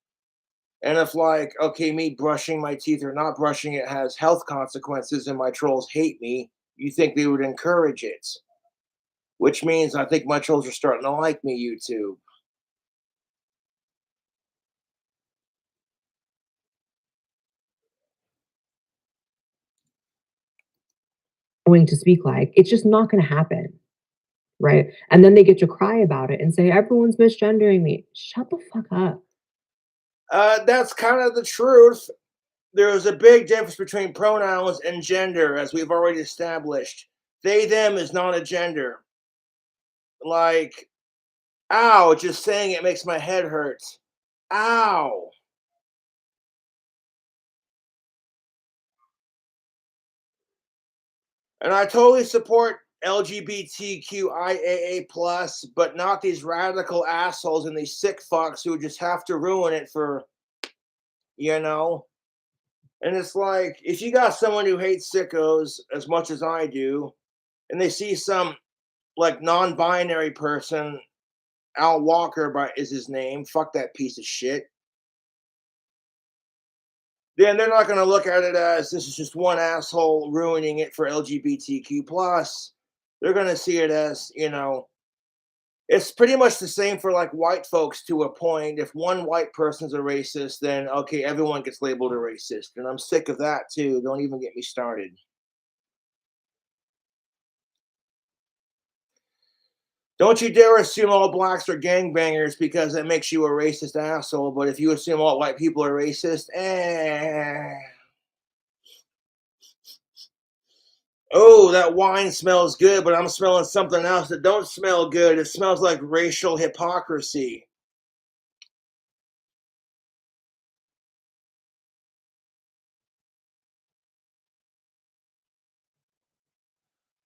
And if like, okay, me brushing my teeth or not brushing it has health consequences and my trolls hate me, you think they would encourage it. Which means I think my trolls are starting to like me, YouTube. Going to speak like. It's just not going to happen, right? And then they get to cry about it and say, everyone's misgendering me. Shut the fuck up. That's kind of the truth. there's a big difference between pronouns and gender, as we've already established. They, them is not a gender. Like, ow, just saying it makes my head hurt. Ow. And I totally support LGBTQIAA+, but not these radical assholes and these sick fucks who just have to ruin it for, you know? And it's like, if you got someone who hates sickos as much as I do, and they see some, like, non-binary person, Al Walker is his name, fuck that piece of shit, then they're not going to look at it as this is just one asshole ruining it for LGBTQ+. They're going to see it as, you know, it's pretty much the same for like white folks to a point. If one white person's a racist, then okay, everyone gets labeled a racist. And I'm sick of that too. Don't even get me started. Don't you dare assume all blacks are gangbangers because that makes you a racist asshole. But if you assume all white people are racist, oh, that wine smells good, but I'm smelling something else that don't smell good. It smells like racial hypocrisy.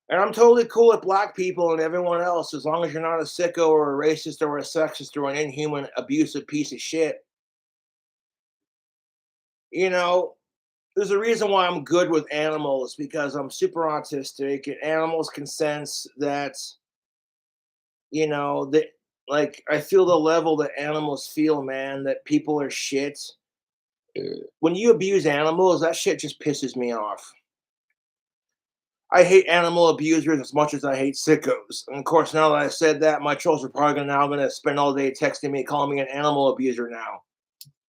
And I'm totally cool with black people and everyone else as long as you're not a sicko or a racist or a sexist or an inhuman, abusive piece of shit. You know, there's a reason why I'm good with animals because I'm super autistic and animals can sense that, you know, that like I feel the level that animals feel, man, that people are shit. When you abuse animals, that shit just pisses me off. I hate animal abusers as much as I hate sickos. And of course, now that I said that, my trolls are probably gonna spend all day texting me, calling me an animal abuser now.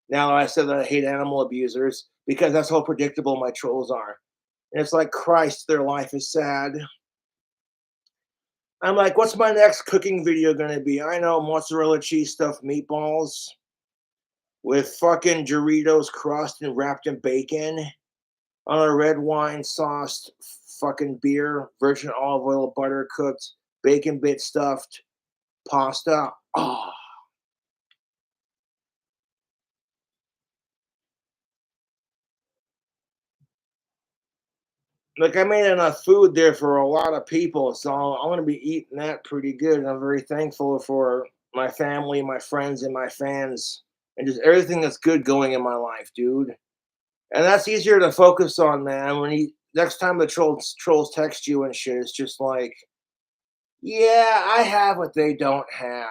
Now that I said that I hate animal abusers, because that's how predictable my trolls are. And it's like, Christ, their life is sad. I'm like, what's my next cooking video gonna be? I know, mozzarella cheese stuffed meatballs with fucking Doritos crust and wrapped in bacon on a red wine sauced fucking beer, virgin olive oil, butter cooked, bacon bit stuffed pasta. Oh. Like I made enough food there for a lot of people, so I'm gonna be eating that pretty good. And I'm very thankful for my family, my friends, and my fans, and just everything that's good going in my life, dude. And that's easier to focus on, man. When you next time the trolls text you and shit, it's just like, yeah, I have what they don't have.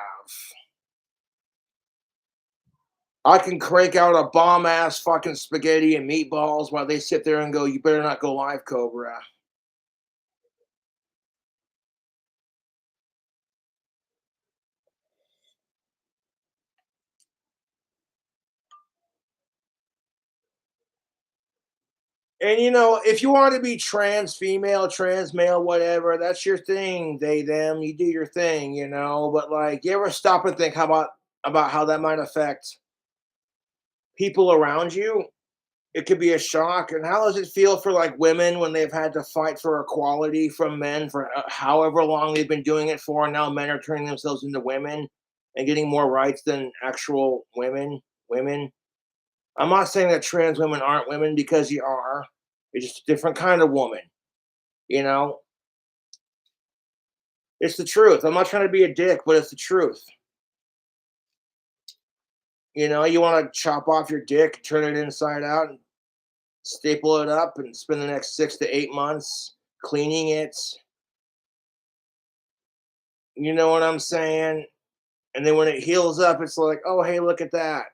I can crank out a bomb ass fucking spaghetti and meatballs while they sit there and go, you better not go live, Cobra. And you know, if you want to be trans female, trans male, whatever, that's your thing. They, them, you do your thing, you know. But like, you ever stop and think about how that might affect people around you? It could be a shock. And how does it feel for like women when they've had to fight for equality from men for however long they've been doing it for? And now men are turning themselves into women and getting more rights than actual women. Women. I'm not saying that trans women aren't women because you are. You're just a different kind of woman. You know, it's the truth. I'm not trying to be a dick, but it's the truth. You know, you want to chop off your dick, turn it inside out, and staple it up, and spend the next 6 to 8 months cleaning it. You know what I'm saying? And then when it heals up, it's like, oh, hey, look at that.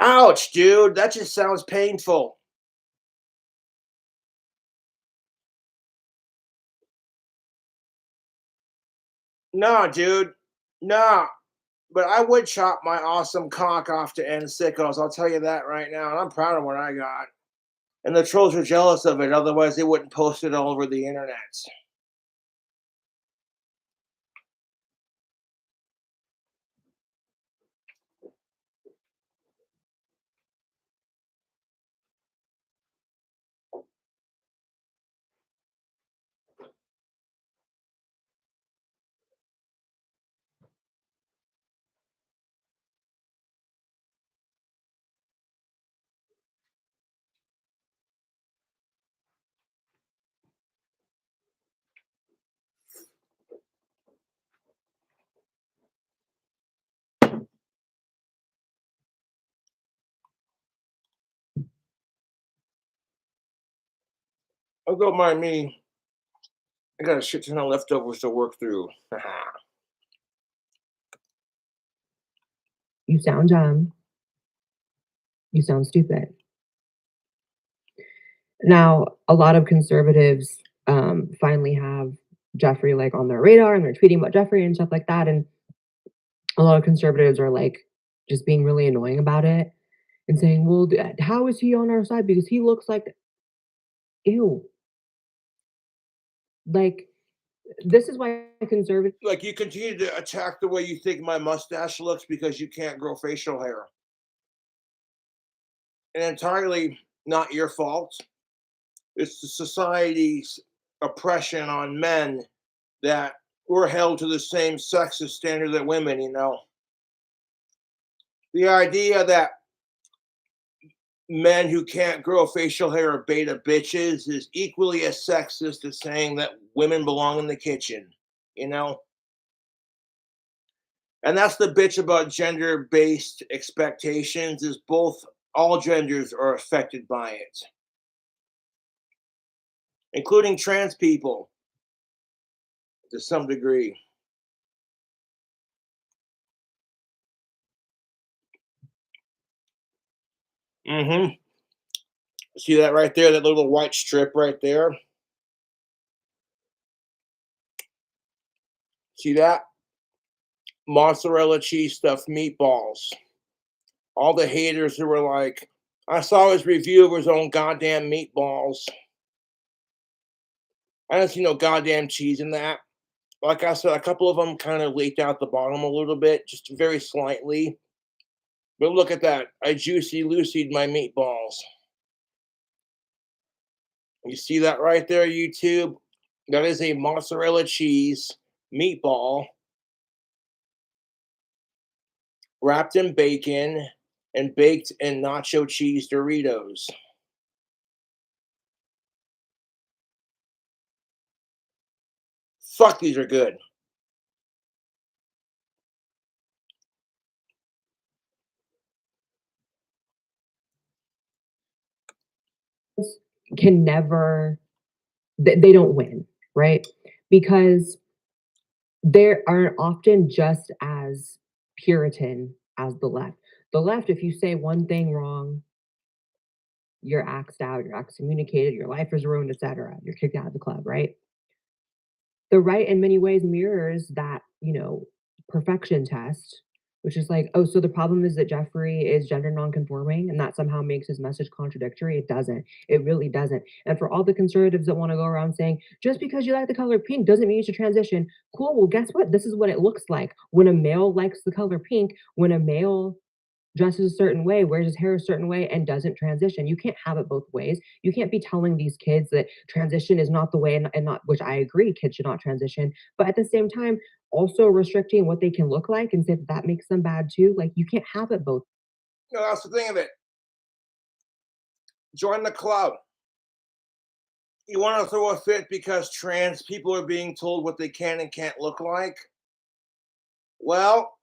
Ouch, dude. That just sounds painful. No, dude. No. But I would chop my awesome cock off to end sickos. I'll tell you that right now. And I'm proud of what I got. And the trolls are jealous of it. Otherwise, they wouldn't post it all over the internet. Oh, don't mind me. I got a shit ton of leftovers to work through. You sound dumb. You sound stupid. Now, a lot of conservatives finally have Jeffree like on their radar and they're tweeting about Jeffree and stuff like that. And a lot of conservatives are like just being really annoying about it and saying, well, how is he on our side? Because he looks like, ew. Like, this is why conservatives. Like, you continue to attack the way you think my mustache looks because you can't grow facial hair. And entirely not your fault. It's the society's oppression on men that we're held to the same sexist standard that women, you know. The idea that men who can't grow facial hair are beta bitches is equally as sexist as saying that women belong in the kitchen, you know. And that's the bitch about gender-based expectations, is all genders are affected by it, including trans people to some degree. Mm-hmm. See that right there, that little white strip right there? See that? Mozzarella cheese stuffed meatballs. All the haters who were like, I saw his review of his own goddamn meatballs. I don't see no goddamn cheese in that. Like I said, a couple of them kind of leaked out the bottom a little bit, just very slightly. But look at that. I juicy Lucy'd my meatballs. You see that right there, YouTube? That is a mozzarella cheese meatball wrapped in bacon and baked in nacho cheese Doritos. Fuck, these are good. Can never, they don't win, right? Because they are often just as Puritan as the left. The left, if you say one thing wrong, you're axed out, you're excommunicated, your life is ruined, etc. You're kicked out of the club, right? The right in many ways mirrors that, perfection test, which is like, oh, so the problem is that Jeffree is gender nonconforming and that somehow makes his message contradictory. It doesn't. It really doesn't. And for all the conservatives that want to go around saying, just because you like the color pink doesn't mean you should transition. Cool. Well, guess what? This is what it looks like when a male likes the color pink, when a male dresses a certain way, wears his hair a certain way, and doesn't transition. You can't have it both ways. You can't be telling these kids that transition is not the way, and not, which I agree, kids should not transition, but at the same time, also restricting what they can look like and say that makes them bad too. Like, you can't have it both. No, that's the thing of it. Join the club. You want to throw a fit because trans people are being told what they can and can't look like? Well,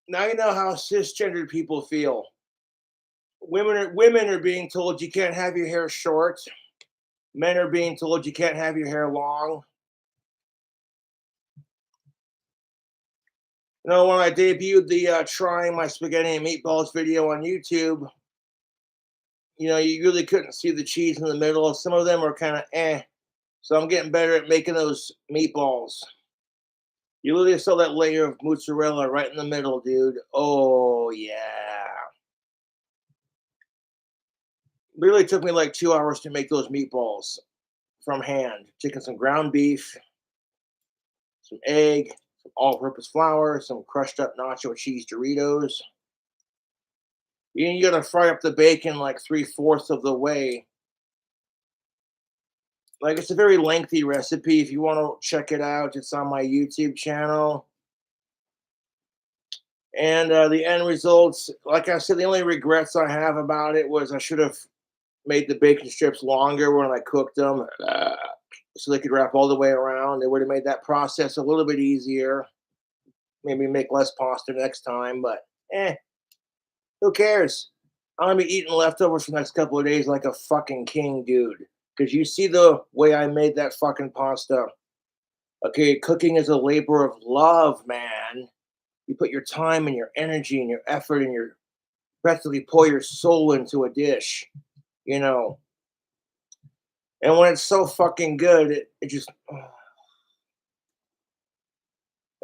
now you know how cisgendered people feel. Women are being told you can't have your hair short. Men are being told you can't have your hair long. You know, when I debuted the trying my spaghetti and meatballs video on YouTube, you really couldn't see the cheese in the middle. Some of them were kind of eh. So I'm getting better at making those meatballs. You literally saw that layer of mozzarella right in the middle, dude. Oh, yeah. Literally took me like 2 hours to make those meatballs from hand. Taking some ground beef, some egg, some all-purpose flour, some crushed up nacho cheese Doritos. You gotta fry up the bacon like 3/4 of the way. Like, it's a very lengthy recipe. If you want to check it out, it's on my YouTube channel. And the end results, like I said, the only regrets I have about it was I should have made the bacon strips longer when I cooked them, so they could wrap all the way around. It would have made that process a little bit easier. Maybe make less pasta next time, but who cares? I'm gonna be eating leftovers for the next couple of days like a fucking king, dude. Because you see the way I made that fucking pasta. Okay, cooking is a labor of love, man. You put your time and your energy and your effort and your practically pour your soul into a dish, you know. And when it's so fucking good, it just.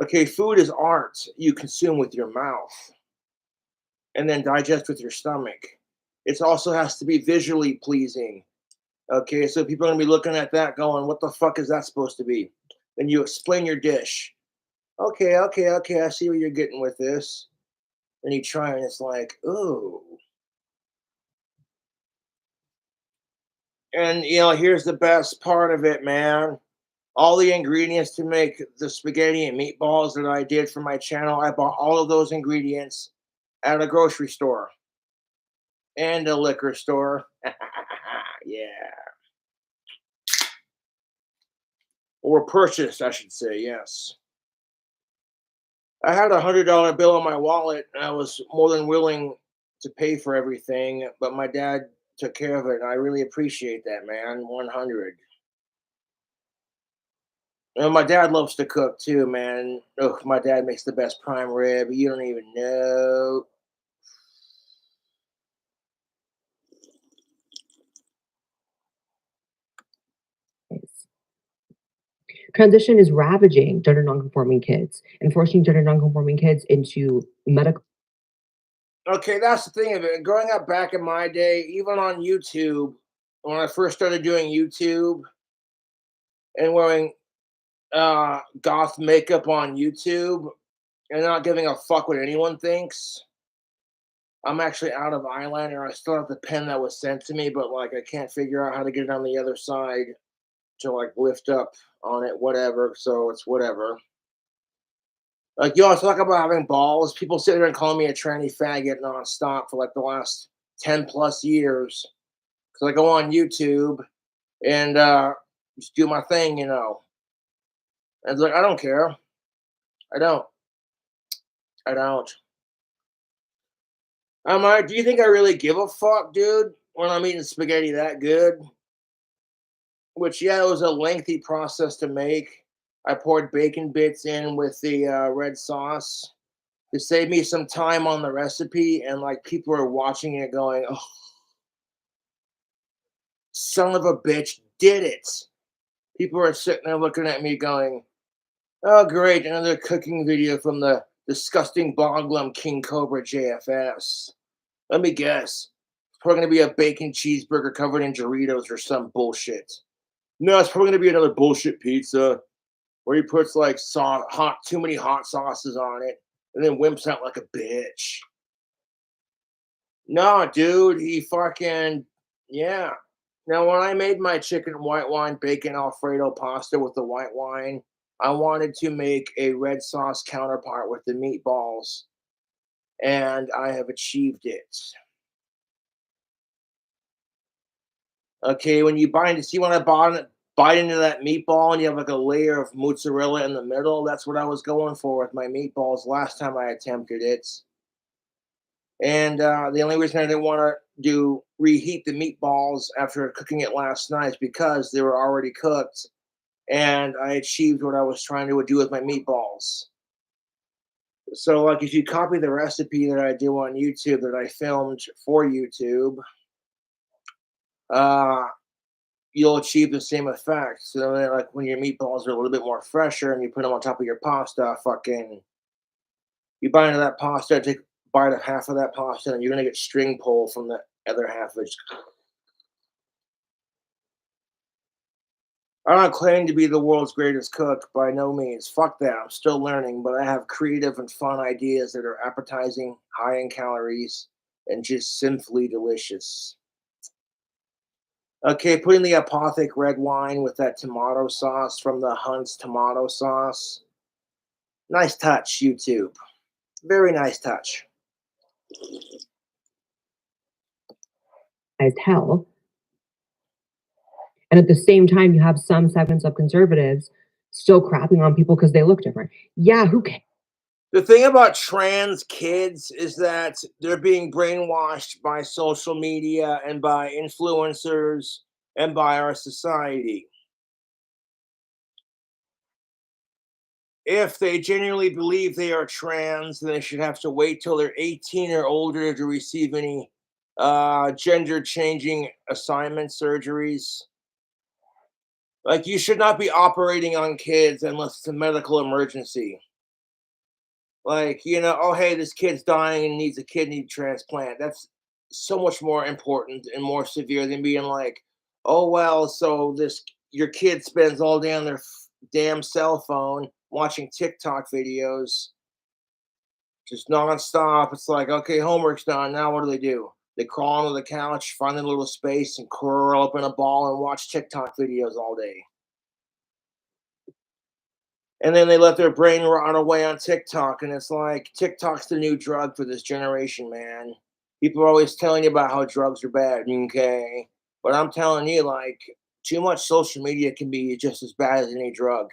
Okay, food is art you consume with your mouth and then digest with your stomach. It also has to be visually pleasing. Okay, so people are gonna be looking at that going, what the fuck is that supposed to be? Then you explain your dish. Okay, I see what you're getting with this. And you try and it's like, ooh. And here's the best part of it, man. All the ingredients to make the spaghetti and meatballs that I did for my channel, I bought all of those ingredients at a grocery store and a liquor store. Yeah. Or purchased, I should say, yes. I had $100 bill in my wallet, and I was more than willing to pay for everything, but my dad took care of it, and I really appreciate that, man. 100. And my dad loves to cook too, man. Oh, my dad makes the best prime rib. You don't even know. Transition is ravaging gender nonconforming kids and forcing gender nonconforming kids into medical. Okay, that's the thing of it. Growing up back in my day, even on YouTube, when I first started doing YouTube and wearing goth makeup on YouTube and not giving a fuck what anyone thinks, I'm actually out of eyeliner. I still have the pen that was sent to me, but like I can't figure out how to get it on the other side to like lift up on it, whatever. So it's whatever. Like, yo, I talk about having balls. People sit there and call me a tranny faggot nonstop for like the last 10 plus years. Because I go on YouTube and just do my thing, And it's like, I don't care. I don't. I don't. Do you think I really give a fuck, dude, when I'm eating spaghetti that good? Which, yeah, it was a lengthy process to make. I poured bacon bits in with the red sauce to save me some time on the recipe, and like people are watching it going, oh, son of a bitch did it. People are sitting there looking at me going, oh, great, another cooking video from the disgusting Boglum King Cobra JFS. Let me guess. It's probably going to be a bacon cheeseburger covered in Doritos or some bullshit. No, it's probably going to be another bullshit pizza where he puts like too many hot sauces on it and then wimps out like a bitch. No, dude, he fucking, yeah. Now, when I made my chicken white wine bacon Alfredo pasta with the white wine, I wanted to make a red sauce counterpart with the meatballs, and I have achieved it. Okay, when you bite into that meatball and you have like a layer of mozzarella in the middle, that's what I was going for with my meatballs last time I attempted it. And the only reason I didn't want to reheat the meatballs after cooking it last night is because they were already cooked, and I achieved what I was trying to do with my meatballs. So, like, if you copy the recipe that I do on YouTube that I filmed for YouTube, you'll achieve the same effect. So, like, when your meatballs are a little bit more fresher and you put them on top of your pasta, you bite into that pasta, take a bite of half of that pasta, and you're gonna get string pull from the other half of it. I'm not claiming to be the world's greatest cook by no means. Fuck that. I'm still learning, but I have creative and fun ideas that are appetizing, high in calories, and just sinfully delicious. Okay, putting the apothic red wine with that tomato sauce from the Hunt's tomato sauce. Nice touch, YouTube. Very nice touch. As hell. And at the same time, you have some segments of conservatives still crapping on people because they look different. Yeah, who cares? The thing about trans kids is that they're being brainwashed by social media and by influencers and by our society. If they genuinely believe they are trans, then they should have to wait till they're 18 or older to receive any gender changing assignment surgeries. Like, you should not be operating on kids unless it's a medical emergency. Like, oh, hey, this kid's dying and needs a kidney transplant. That's so much more important and more severe than being like, oh, well, so your kid spends all day on their damn cell phone watching TikTok videos just nonstop. It's like, okay, homework's done. Now what do? They crawl onto the couch, find a little space, and curl up in a ball and watch TikTok videos all day. And then they let their brain rot away on TikTok, and it's like, TikTok's the new drug for this generation, man. People are always telling you about how drugs are bad, okay? But I'm telling you, like, too much social media can be just as bad as any drug.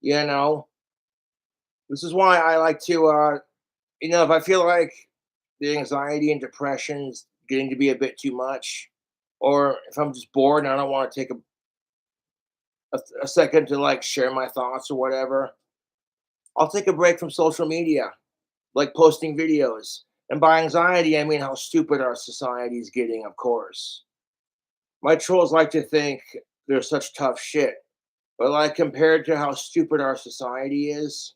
This is why I like to, if I feel like the anxiety and depression's getting to be a bit too much, or if I'm just bored and I don't want to take a second to like share my thoughts or whatever, I'll take a break from social media, like posting videos. And by anxiety, I mean how stupid our society is getting, of course. My trolls like to think they're such tough shit, but like compared to how stupid our society is,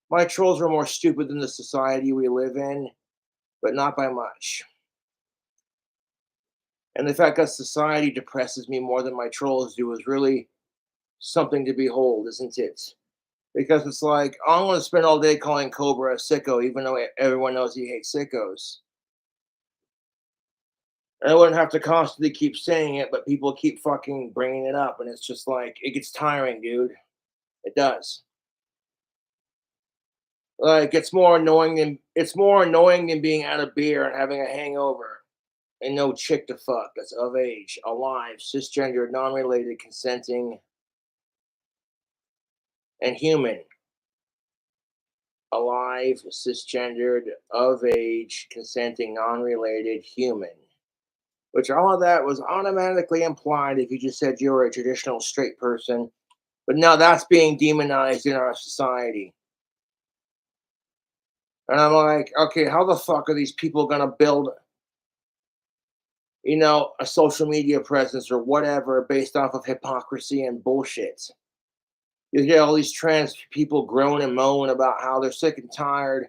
my trolls are more stupid than the society we live in, but not by much. And the fact that society depresses me more than my trolls do is really something to behold, isn't it? Because it's like, I'm going to spend all day calling Cobra a sicko, even though everyone knows he hates sickos. And I wouldn't have to constantly keep saying it, but people keep fucking bringing it up. And it's just like, it gets tiring, dude. It does. Like, it's more annoying than being out of beer and having a hangover. And no chick to fuck that's of age, alive, cisgender, non-related, consenting, and human. Alive, cisgendered, of age, consenting, non-related, human. Which all of that was automatically implied if you just said you were a traditional straight person. But now that's being demonized in our society. And I'm like, okay, how the fuck are these people gonna build a social media presence or whatever based off of hypocrisy and bullshit? You get all these trans people groan and moan about how they're sick and tired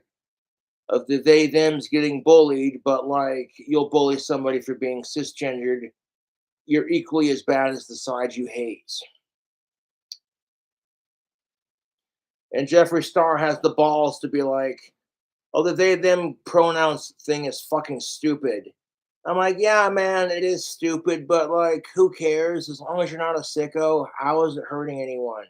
of the they thems getting bullied, but like, you'll bully somebody for being cisgendered, you're equally as bad as the side you hate. And Jeffree Star has the balls to be like, oh, the they them pronouns thing is fucking stupid. I'm like, yeah, man, it is stupid, but like, who cares? As long as you're not a sicko, how is it hurting anyone,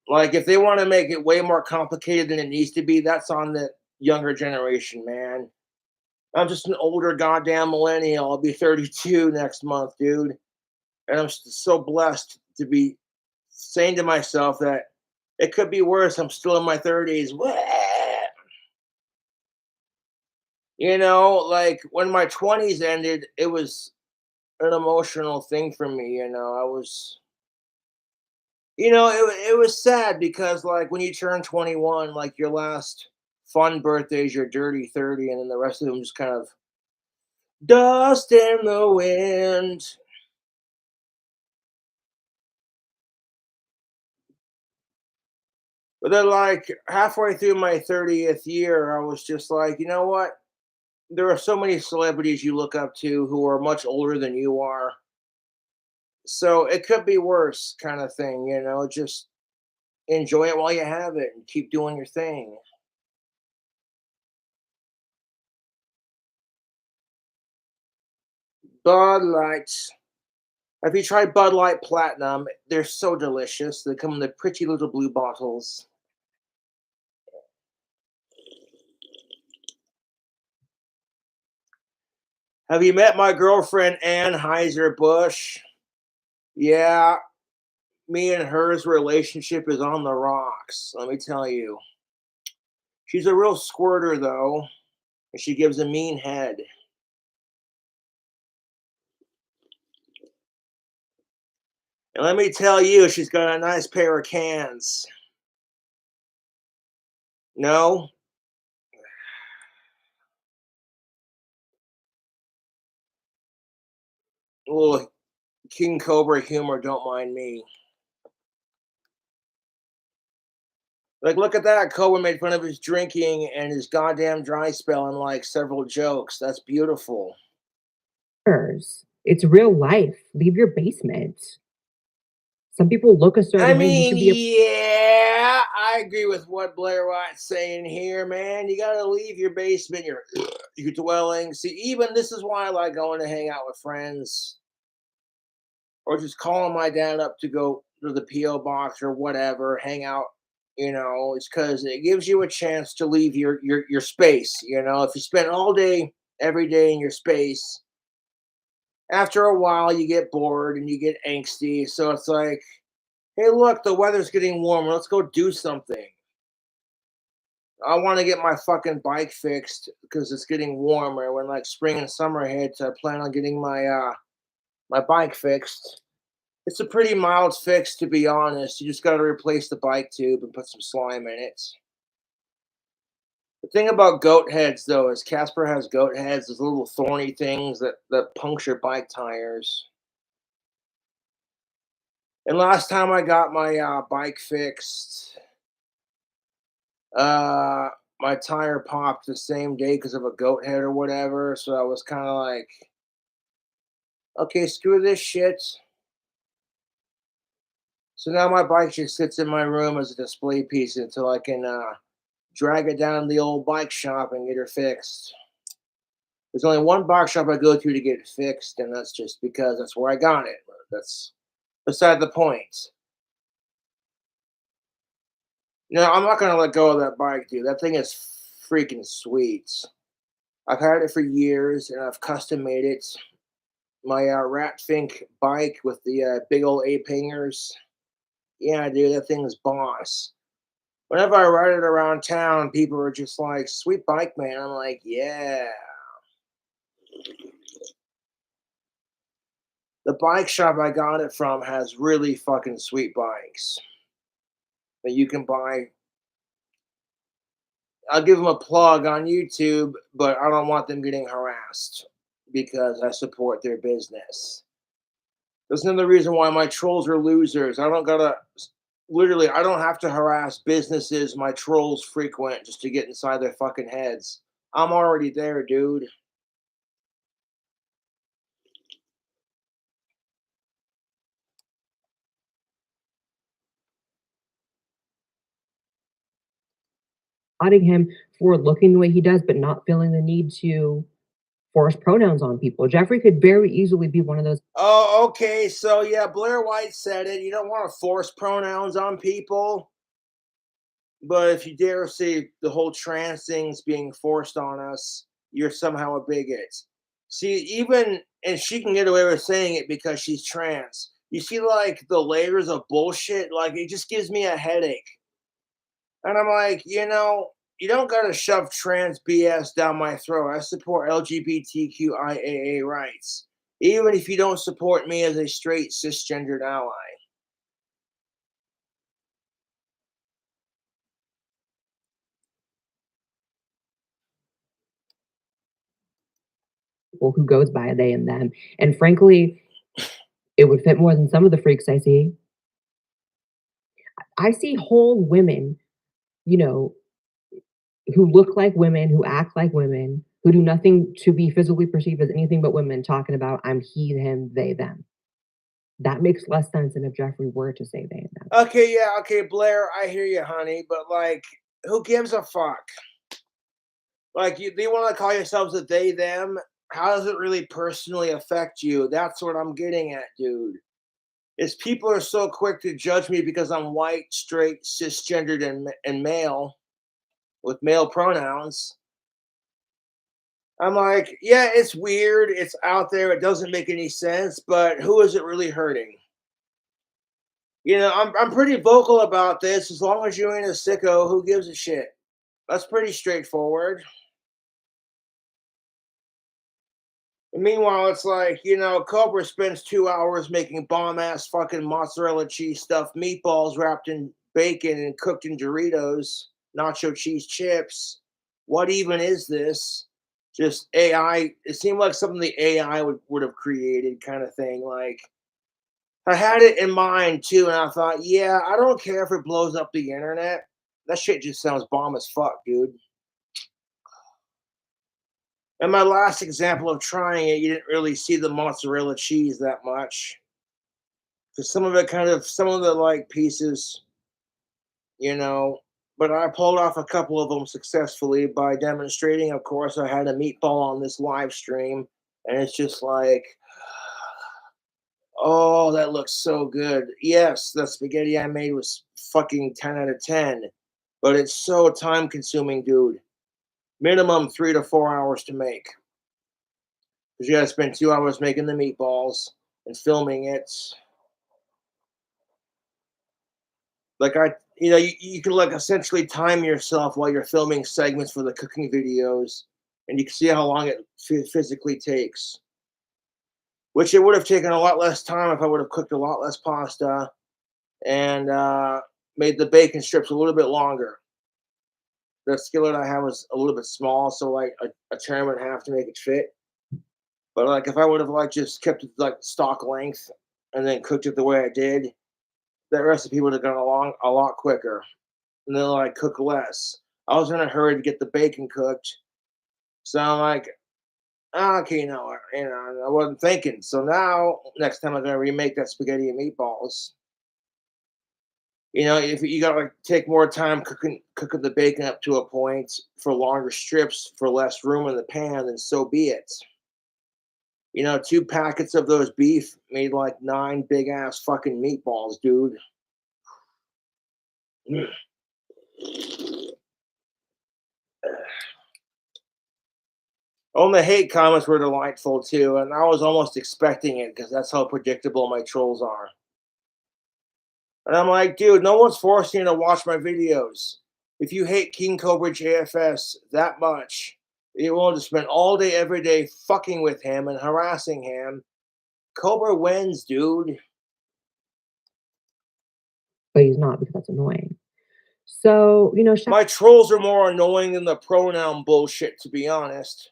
Like, if they want to make it way more complicated than it needs to be, that's on the younger generation, man. I'm just an older goddamn millennial. I'll be 32 next month, dude. And I'm so blessed to be saying to myself that it could be worse. I'm still in my 30s. Like when my 20s ended, it was an emotional thing for me. I was, it was sad because like when you turn 21, like your last fun birthday is your dirty 30, and then the rest of them just kind of dust in the wind. But then, like, halfway through my 30th year, I was just like, you know what? There are so many celebrities you look up to who are much older than you are. So it could be worse, kind of thing, just enjoy it while you have it and keep doing your thing. Bud Lights. Have you tried Bud Light Platinum? They're so delicious. They come in the pretty little blue bottles. Have you met my girlfriend, Anheuser-Busch? Yeah, me and hers relationship is on the rocks, let me tell you. She's a real squirter, though. And she gives a mean head. And let me tell you, she's got a nice pair of cans. No? A little King Cobra humor, don't mind me. Like, look at that. Cobra made fun of his drinking and his goddamn dry spell in like several jokes. That's beautiful. It's real life. Leave your basement. Some people look a certain I way. You mean, should be yeah, I agree with what Blair White's saying here, man. You gotta leave your basement, your dwelling. See, even this is why I like going to hang out with friends, or just calling my dad up to go to the P.O Box or whatever, hang out. It's because it gives you a chance to leave your space. If you spend all day, every day in your space, after a while you get bored and you get angsty. So it's like, hey, look, the weather's getting warmer. Let's go do something. I want to get my fucking bike fixed because it's getting warmer. When like spring and summer hits, I plan on getting my bike fixed. It's a pretty mild fix, to be honest. You just got to replace the bike tube and put some slime in it. The thing about goat heads, though, is Casper has goat heads, those little thorny things that puncture bike tires. And last time I got my bike fixed, my tire popped the same day because of a goat head or whatever. So I was kind of like, okay, screw this shit. So now my bike just sits in my room as a display piece until I can drag it down to the old bike shop and get her fixed. There's only one bike shop I go to get it fixed, and that's just because that's where I got it. That's beside the point. I'm not gonna let go of that bike, dude. That thing is freaking sweet. I've had it for years, and I've custom made it. My Rat Fink bike with the big old ape hangers. Yeah, dude, that thing's boss. Whenever I ride it around town, people are just like, "Sweet bike, man." I'm like, "Yeah." The bike shop I got it from has really fucking sweet bikes that you can buy. I'll give them a plug on YouTube, but I don't want them getting harassed because I support their business. That's another reason why my trolls are losers. I don't have to harass businesses my trolls frequent just to get inside their fucking heads. I'm already there, dude. applauding him for looking the way he does, but not feeling the need to force pronouns on people. Jeffree could very easily be one of those. Oh, okay. So yeah, Blair White said it. You don't want to force pronouns on people. But if you dare say the whole trans thing's being forced on us, you're somehow a bigot. See, and she can get away with saying it because she's trans. You see, like, the layers of bullshit, like, it just gives me a headache. And I'm like, you don't gotta shove trans BS down my throat. I support LGBTQIAA rights, even if you don't support me as a straight cisgendered ally. People who goes by they and them. And frankly, it would fit more than some of the freaks I see. I see whole women, you know, who look like women, who act like women, who do nothing to be physically perceived as anything but women, talking about I'm he, him, they, them. That makes less sense than if Jeffree were to say they and them. Okay, yeah, okay, Blair, I hear you, honey, but like, who gives a fuck? Like, do you want to call yourselves a they, them? How does it really personally affect you? That's what I'm getting at, dude. Is people are so quick to judge me because I'm white, straight, cisgendered, and male with male pronouns. I'm like, yeah, it's weird. It's out there. It doesn't make any sense, but who is it really hurting? I'm pretty vocal about this. As long as you ain't a sicko, who gives a shit? That's pretty straightforward. And meanwhile, it's like, Cobra spends 2 hours making bomb-ass fucking mozzarella cheese stuffed meatballs wrapped in bacon and cooked in Doritos, nacho cheese chips. What even is this? Just AI. It seemed like something the AI would have created, kind of thing. Like, I had it in mind too, and I thought, yeah, I don't care if it blows up the internet. That shit just sounds bomb as fuck, dude. And my last example of trying it, you didn't really see the mozzarella cheese that much. Because some of the like pieces, you know, but I pulled off a couple of them successfully by demonstrating. Of course, I had a meatball on this live stream, and it's just like, oh, that looks so good. Yes, the spaghetti I made was fucking 10 out of 10, but it's so time consuming, dude. Minimum 3 to 4 hours to make. Because you gotta spend 2 hours making the meatballs and filming it. Like you can like essentially time yourself while you're filming segments for the cooking videos, and you can see how long it physically takes. Which it would have taken a lot less time if I would have cooked a lot less pasta and made the bacon strips a little bit longer. The skillet I have was a little bit small, so like a turn would have to make it fit. But like if I would have like just kept it like stock length and then cooked it the way I did, that recipe would have gone along a lot quicker. And then like cook less. I was in a hurry to get the bacon cooked, so I'm like, okay, no, I wasn't thinking. So now next time I'm gonna remake that spaghetti and meatballs. If you gotta like take more time cooking the bacon up to a point for longer strips for less room in the pan, then so be it. 2 packets of those beef made like 9 big ass fucking meatballs, dude. Oh, the hate comments were delightful too, and I was almost expecting it because that's how predictable my trolls are. And I'm like, dude, no one's forcing you to watch my videos. If you hate King Cobra JFS that much, you're willing to spend all day, every day fucking with him and harassing him, Cobra wins, dude. But he's not, because that's annoying. So, My trolls are more annoying than the pronoun bullshit, to be honest.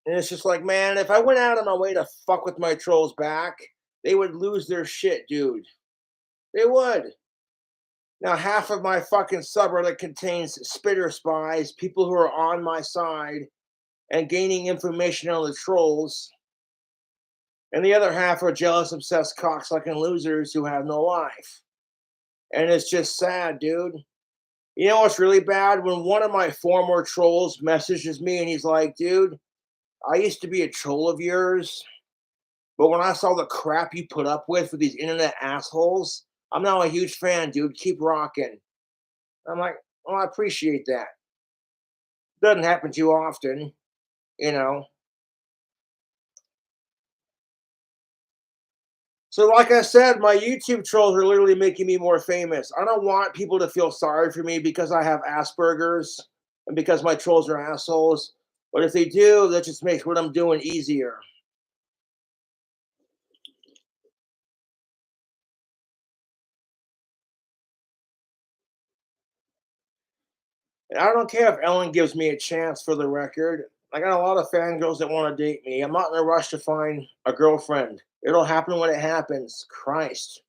And it's just like, man, if I went out of my way to fuck with my trolls back, they would lose their shit, dude. They would. Now, half of my fucking subreddit contains spitter spies, people who are on my side and gaining information on the trolls. And the other half are jealous, obsessed cocksucking losers who have no life. And it's just sad, dude. You know what's really bad? When one of my former trolls messages me and he's like, dude, I used to be a troll of yours, but when I saw the crap you put up with these internet assholes, I'm now a huge fan, dude. Keep rocking. I'm like, well, I appreciate that. Doesn't happen too often, you know. So, like I said, my YouTube trolls are literally making me more famous. I don't want people to feel sorry for me because I have Asperger's and because my trolls are assholes. But if they do, that just makes what I'm doing easier. And I don't care if Ellen gives me a chance, for the record. I got a lot of fangirls that want to date me. I'm not in a rush to find a girlfriend. It'll happen when it happens. Christ.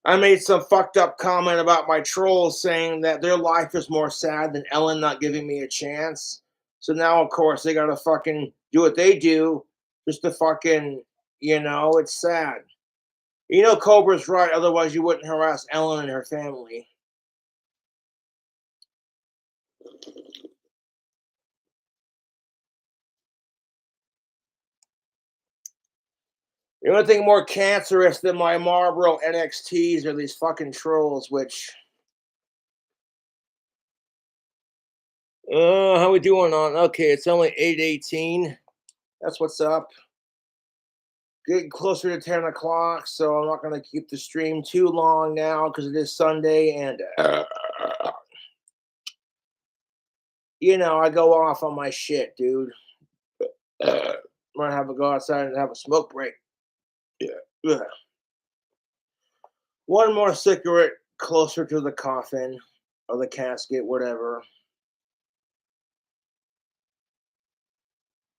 I made some fucked up comment about my trolls saying that their life is more sad than Ellen not giving me a chance. So now, of course, they gotta fucking do what they do just to fucking, it's sad. Cobra's right, otherwise you wouldn't harass Ellen and her family. The only thing more cancerous than my Marlboro NXTs are these fucking trolls, which... how we doing on? Okay, it's only 8:18. That's what's up. Getting closer to 10 o'clock, so I'm not going to keep the stream too long now because it is Sunday, and I go off on my shit, dude. I'm gonna have to go outside and have a smoke break. Yeah. Ugh. One more cigarette closer to the coffin or the casket, whatever.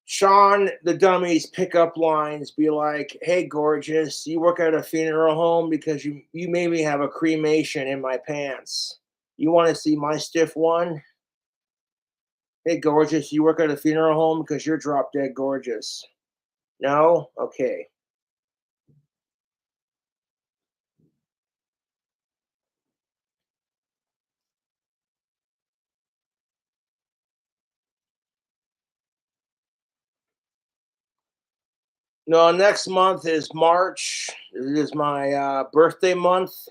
Sean, the dummy's pickup lines be like, "Hey, gorgeous, you work at a funeral home because you made me have a cremation in my pants. You want to see my stiff one? Hey, gorgeous, you work at a funeral home because you're drop dead gorgeous. No? Okay." No, next month is March. It is my birthday month.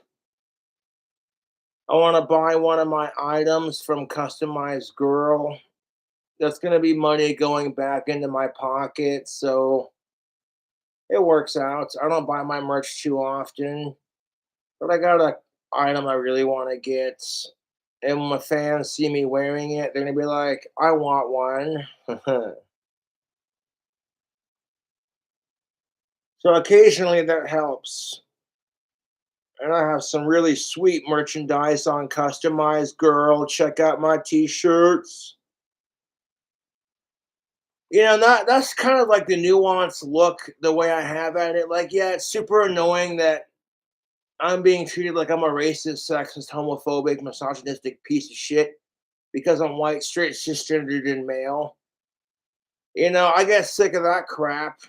I want to buy one of my items from Customized Girl. That's going to be money going back into my pocket. So it works out. I don't buy my merch too often, but I got a item I really want to get. And when my fans see me wearing it, they're going to be like, I want one. So occasionally that helps. And I have some really sweet merchandise on Customized Girl. Check out my t-shirts. That's kind of like the nuanced look, the way I have at it. Like, yeah, it's super annoying that I'm being treated like I'm a racist, sexist, homophobic, misogynistic piece of shit because I'm white, straight, cisgendered, and male. I get sick of that crap,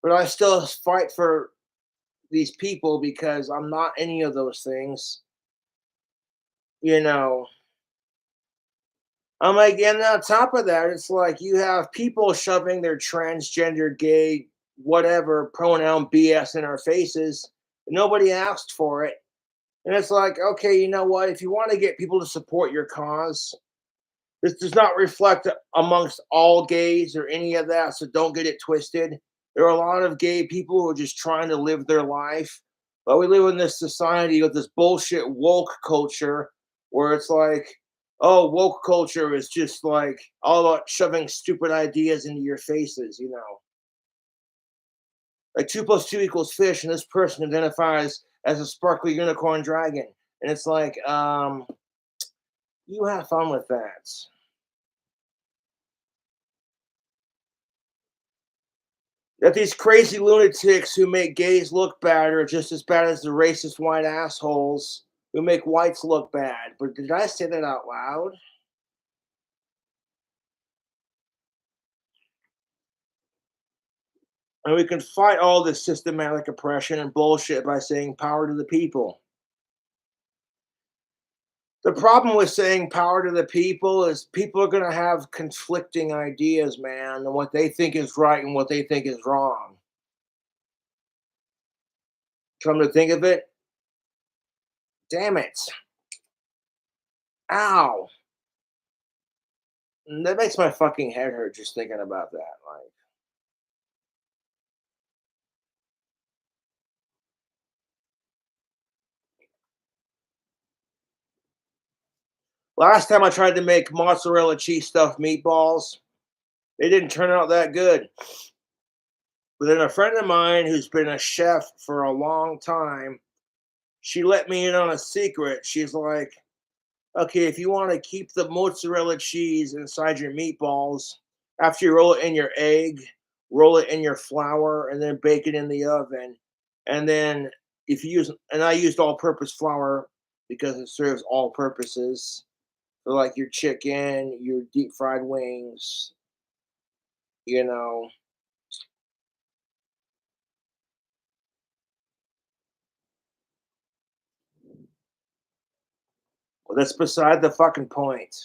but I still fight for these people because I'm not any of those things. You know, I'm like, and on top of that, it's like you have people shoving their transgender, gay, whatever pronoun BS in our faces. Nobody asked for it. And it's like, okay, you know what? If you want to get people to support your cause, this does not reflect amongst all gays or any of that. So don't get it twisted. There are a lot of gay people who are just trying to live their life. But we live in this society with this bullshit woke culture where it's like, oh, woke culture is just like all about shoving stupid ideas into your faces. Like 2 + 2 = fish, and this person identifies as a sparkly unicorn dragon. And it's like, you have fun with that. That these crazy lunatics who make gays look bad are just as bad as the racist white assholes who make whites look bad. But did I say that out loud? And we can fight all this systematic oppression and bullshit by saying power to the people. The problem with saying power to the people is people are going to have conflicting ideas, man, and what they think is right and what they think is wrong. Come to think of it, damn it. Ow. That makes my fucking head hurt just thinking about that. Like, last time I tried to make mozzarella cheese stuffed meatballs, they didn't turn out that good. But then a friend of mine who's been a chef for a long time, she let me in on a secret. She's like, okay, if you want to keep the mozzarella cheese inside your meatballs, after you roll it in your egg, roll it in your flour, and then bake it in the oven. And then if you use, and I used all purpose flour because it serves all purposes. So like your chicken, your deep fried wings, you know. Well, that's beside the fucking point.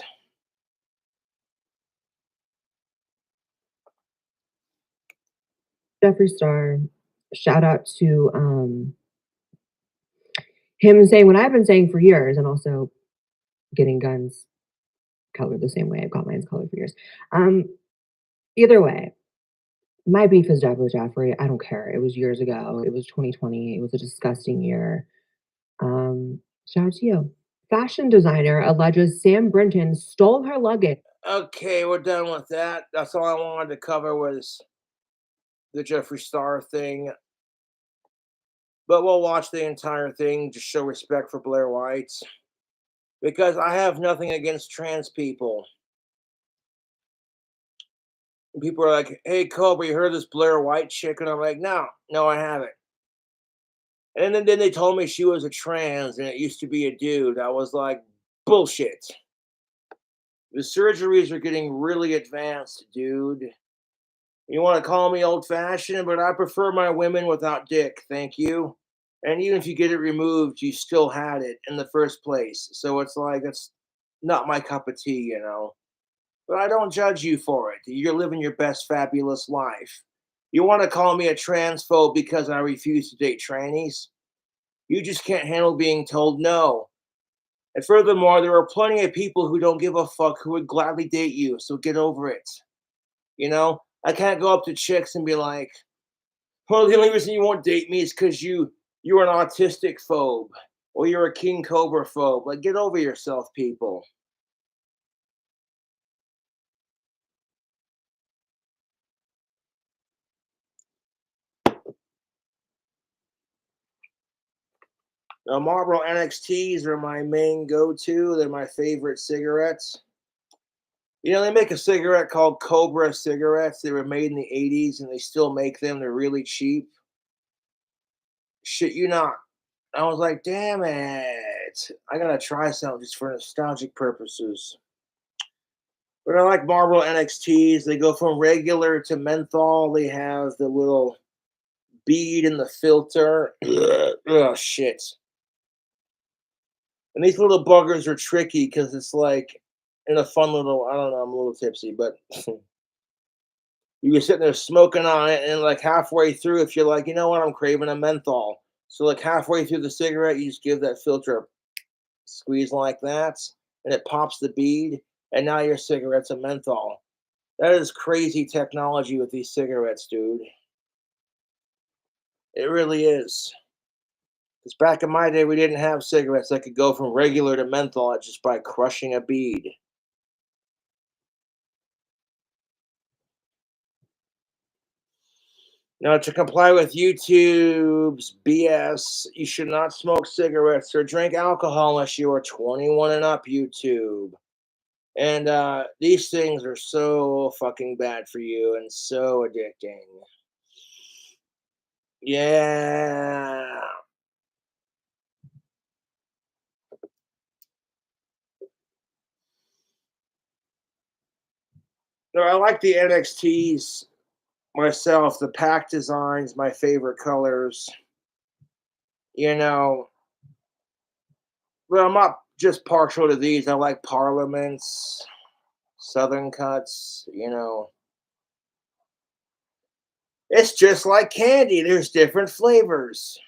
Jeffree Star, shout out to him saying what I've been saying for years, and also getting guns colored the same way I've got mine colored for years. Either way, my beef is definitely with Jeffree. I don't care. It was years ago. It was 2020. It was a disgusting year. Shout out to you. Fashion designer alleges Sam Brinton stole her luggage Okay, we're done with that. That's all I wanted to cover was the Jeffree Star thing. But we'll watch the entire thing to show respect for Blair White. Because I have nothing against trans people. And people are like, hey, Cobra, you heard this Blair White chick? And I'm like, no, I haven't. And then they told me she was a trans and it used to be a dude. I was like, bullshit. The surgeries are getting really advanced, dude. You want to call me old fashioned, but I prefer my women without dick. Thank you. And even if you get it removed, you still had it in the first place. So it's like, it's not my cup of tea, you know. But I don't judge you for it. You're living your best fabulous life. You want to call me a transphobe because I refuse to date trannies? You just can't handle being told no. And furthermore, there are plenty of people who don't give a fuck who would gladly date you, so get over it. You know, I can't go up to chicks and be like, well, the only reason you won't date me is because you're an autistic phobe or you're a king cobra phobe. Like, get over yourself, people. Now, Marlboro NXTs are my main go-to. They're my favorite cigarettes. You know, they make a cigarette called Cobra cigarettes. They were made in the 80s and they still make them. They're really cheap. Shit you not. I was like, damn it. I gotta try something just for nostalgic purposes. But I like Marlboro NXTs. They go from regular to menthol. They have the little bead in the filter. Oh, shit. And these little buggers are tricky because it's like in a fun little, I don't know, I'm a little tipsy, but you were sitting there smoking on it, and like halfway through, if you're like, you know what, I'm craving a menthol. So like halfway through the cigarette, you just give that filter a squeeze like that, and it pops the bead, and now your cigarette's a menthol. That is crazy technology with these cigarettes, dude. It really is. Because back in my day, we didn't have cigarettes that could go from regular to menthol just by crushing a bead. Now, to comply with YouTube's BS, you should not smoke cigarettes or drink alcohol unless you are 21 and up, YouTube. And these things are so fucking bad for you and so addicting. Yeah. No, I like the NXTs myself. The pack designs, my favorite colors. You know, but I'm not just partial to these. I like Parliaments, Southern Cuts, you know. It's just like candy. There's different flavors.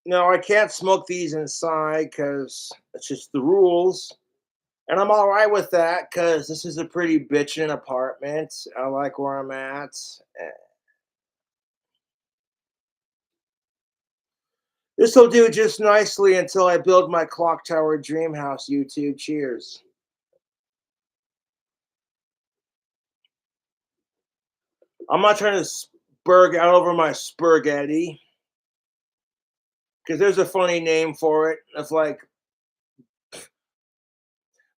No, I can't smoke these inside because it's just the rules. And I'm all right with that because this is a pretty bitchin' apartment. I like where I'm at. This will do just nicely until I build my clock tower dream house, YouTube. Cheers. I'm not trying to spurg out over my spurgetti because there's a funny name for it. It's like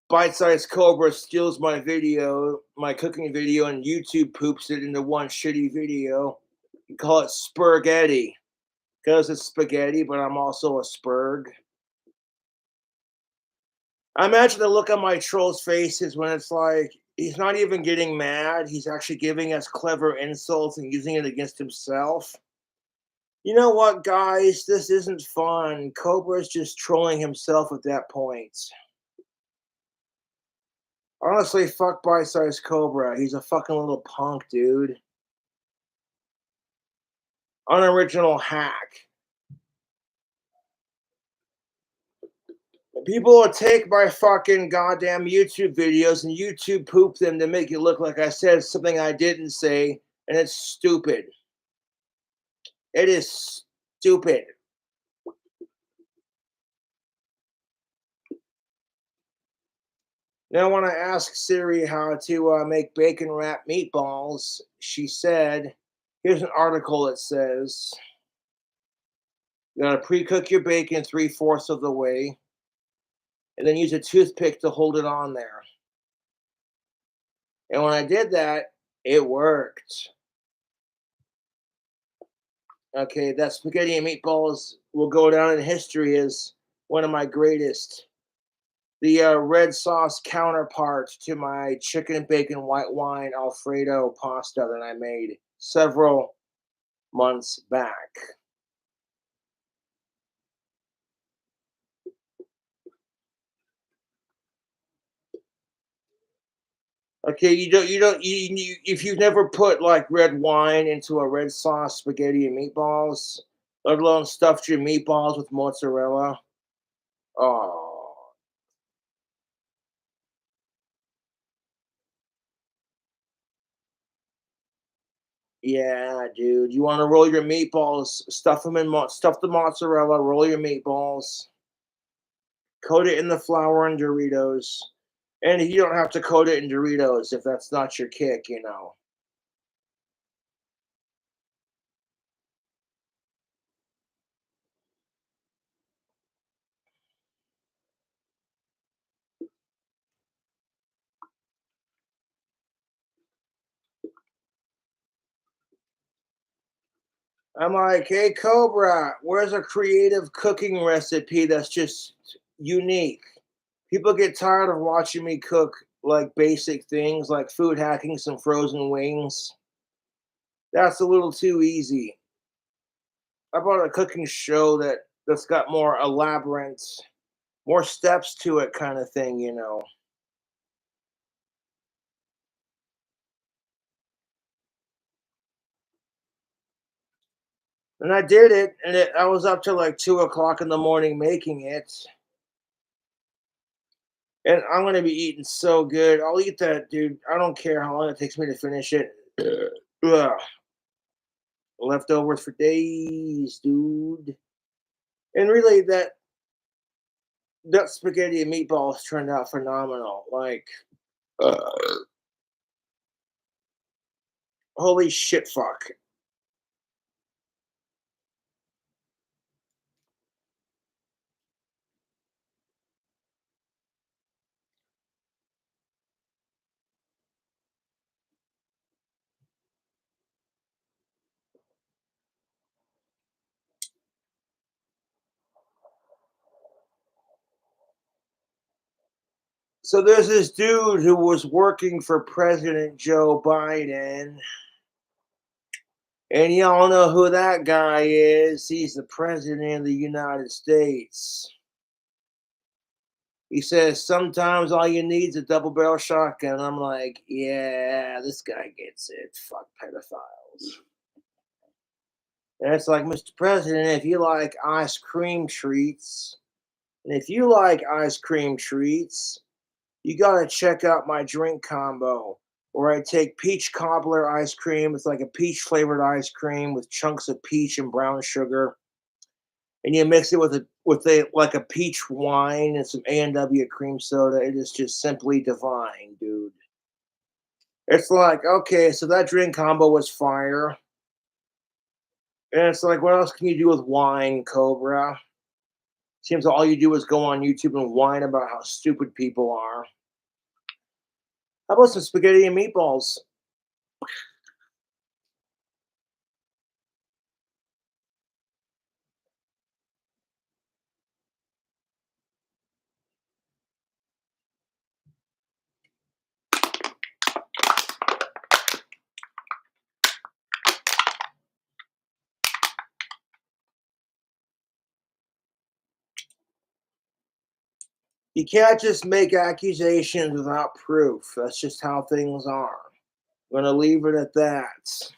Bite-sized Cobra steals my video, my cooking video, and YouTube poops it into one shitty video. You call it spurgetti because it's spaghetti, but I'm also a spurg. I imagine the look on my trolls' faces when it's like he's not even getting mad. He's actually giving us clever insults and using it against himself. You know what, guys? This isn't fun. Cobra's just trolling himself at that point. Honestly, fuck bite-sized Cobra. He's a fucking little punk, dude. Unoriginal hack. People will take my fucking goddamn YouTube videos and YouTube poop them to make it look like I said something I didn't say, and it's stupid. It is stupid. Now, when I asked Siri how to make bacon wrapped meatballs, she said, here's an article that says, you gotta pre-cook your bacon 3/4 of the way, and then use a toothpick to hold it on there. And when I did that, it worked. Okay, that spaghetti and meatballs will go down in history as one of my greatest. The red sauce counterpart to my chicken and bacon white wine Alfredo pasta that I made several months back. Okay, if you've never put like red wine into a red sauce spaghetti and meatballs, let alone stuffed your meatballs with mozzarella. Oh, yeah, dude. You want to roll your meatballs, stuff them in stuff the mozzarella, roll your meatballs, coat it in the flour and Doritos. And you don't have to coat it in Doritos if that's not your kick, you know. I'm like, hey, Cobra, where's a creative cooking recipe that's just unique? People get tired of watching me cook like basic things like food hacking some frozen wings. That's a little too easy. How about a cooking show that's got more elaborate, more steps to it kind of thing, you know? And I did it, and I was up till like 2 o'clock in the morning making it. And I'm gonna be eating so good. I'll eat that, dude. I don't care how long it takes me to finish it. Ugh. Leftovers for days, dude. And really, that spaghetti and meatballs turned out phenomenal. Like, uh, holy shit, fuck. So there's this dude who was working for President Joe Biden. And y'all know who that guy is. He's the president of the United States. He says sometimes all you need is a double barrel shotgun. I'm like, yeah, this guy gets it. Fuck pedophiles. And it's like, Mr. President, if you like ice cream treats, and if you like ice cream treats, you gotta check out my drink combo where I take peach cobbler ice cream. It's like a peach flavored ice cream with chunks of peach and brown sugar, and you mix it with a like a peach wine and some A&W cream soda. It is just simply divine, dude. It's like, okay, so that drink combo was fire. And it's like, what else can you do with wine, Cobra? Seems all you do is go on YouTube and whine about how stupid people are. How about some spaghetti and meatballs? You can't just make accusations without proof. That's just how things are. I'm going to leave it at that.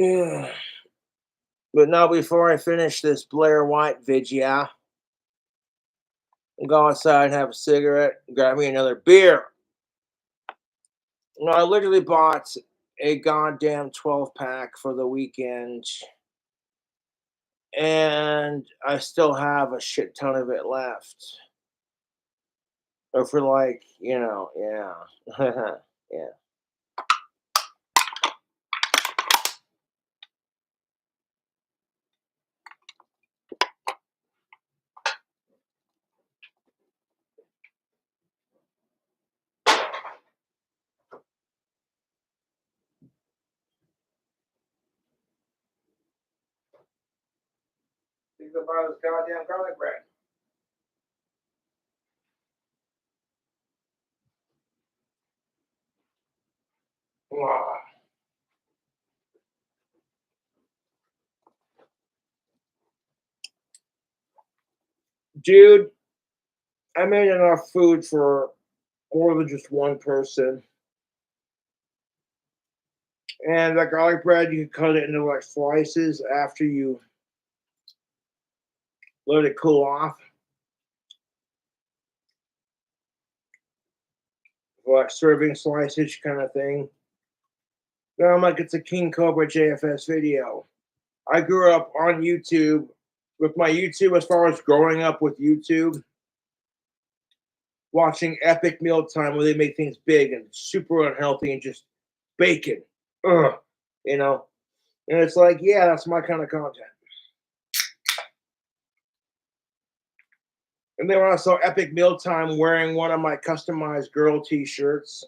Ugh. But now, before I finish this Blair White video, I'll go outside and have a cigarette, grab me another beer. I literally bought a goddamn 12-pack for the weekend, and I still have a shit ton of it left. Or for like, yeah. Yeah. Think about this goddamn garlic bread. Wow. Dude, I made enough food for more than just one person. And that garlic bread, you can cut it into like slices after you let it cool off. Like serving slices kind of thing. Then I'm like, it's a King Cobra JFS video. I grew up on YouTube with my YouTube, as far as growing up with YouTube, watching Epic Mealtime where they make things big and super unhealthy and just bacon. Ugh, you know? And it's like, yeah, that's my kind of content. And then when I saw Epic Mealtime wearing one of my customized girl t-shirts,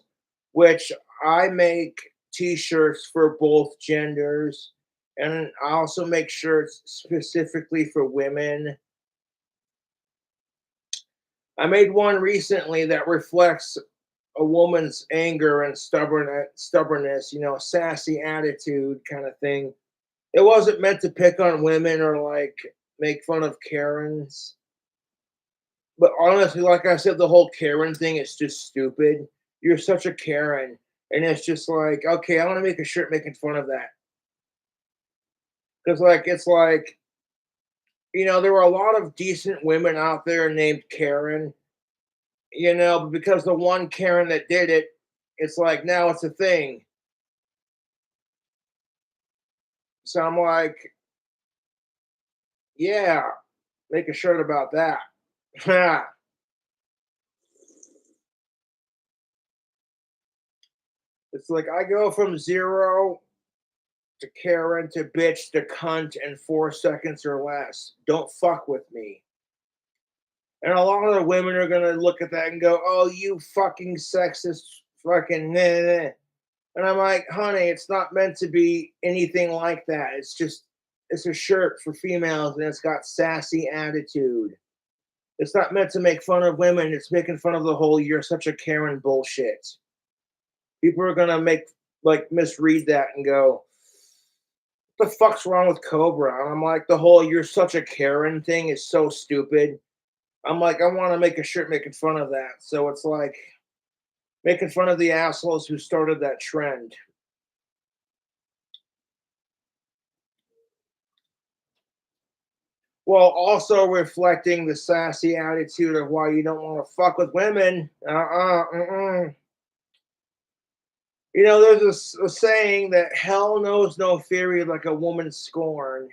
which I make t-shirts for both genders, and I also make shirts specifically for women. I made one recently that reflects a woman's anger and stubbornness, sassy attitude kind of thing. It wasn't meant to pick on women or like make fun of Karens. But honestly, like I said, the whole Karen thing is just stupid. You're such a Karen. And it's just like, okay, I want to make a shirt making fun of that. Because, it's like, there were a lot of decent women out there named Karen, but because the one Karen that did it, it's like, now it's a thing. So I'm like, yeah, make a shirt about that. It's like I go from 0 to Karen to bitch to cunt in 4 seconds or less. Don't fuck with me. And a lot of the women are going to look at that and go, oh, you fucking sexist fucking nah. And I'm like, honey, it's not meant to be anything like that. It's a shirt for females and it's got sassy attitude. It's not meant to make fun of women. It's making fun of the whole you're such a Karen bullshit. People are going to misread that and go, what the fuck's wrong with Cobra? And I'm like, the whole you're such a Karen thing is so stupid. I'm like, I want to make a shirt making fun of that. So it's like making fun of the assholes who started that trend. While also reflecting the sassy attitude of why you don't want to fuck with women. There's a saying that hell knows no fury like a woman scorned.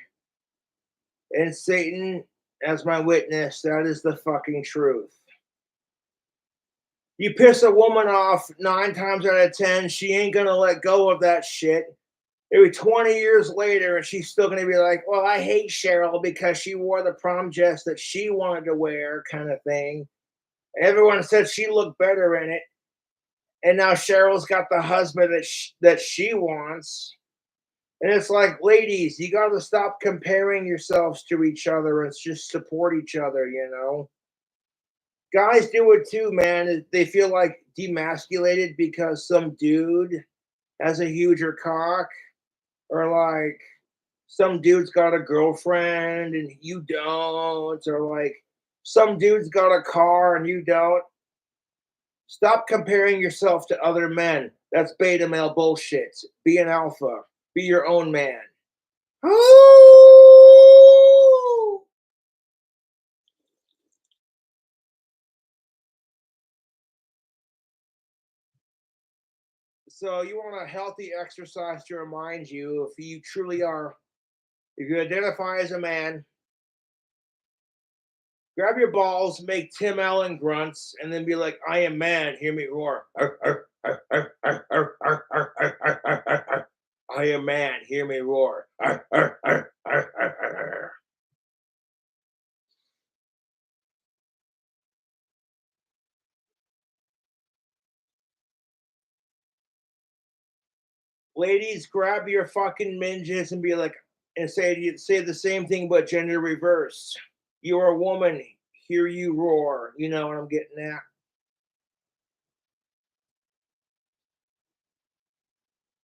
And Satan, as my witness, that is the fucking truth. You piss a woman off 9 times out of 10, she ain't gonna let go of that shit. Maybe 20 years later, and she's still gonna be like, well, I hate Cheryl because she wore the prom dress that she wanted to wear, kind of thing. Everyone said she looked better in it. And now Cheryl's got the husband that she wants. And it's like, ladies, you got to stop comparing yourselves to each other and just support each other, Guys do it too, man. They feel like demasculated because some dude has a huger cock, or like some dude's got a girlfriend and you don't, or like some dude's got a car and you don't. Stop comparing yourself to other men. That's beta male bullshit. Be an alpha. Be your own man. So you want a healthy exercise to remind you if you truly are, if you identify as a man, grab your balls, make Tim Allen grunts, and then be like, I am man, hear me roar. I am man, hear me roar. Ladies, grab your fucking minges and be like, and say the same thing but gender reverse. You're a woman, hear you roar. You know what I'm getting at.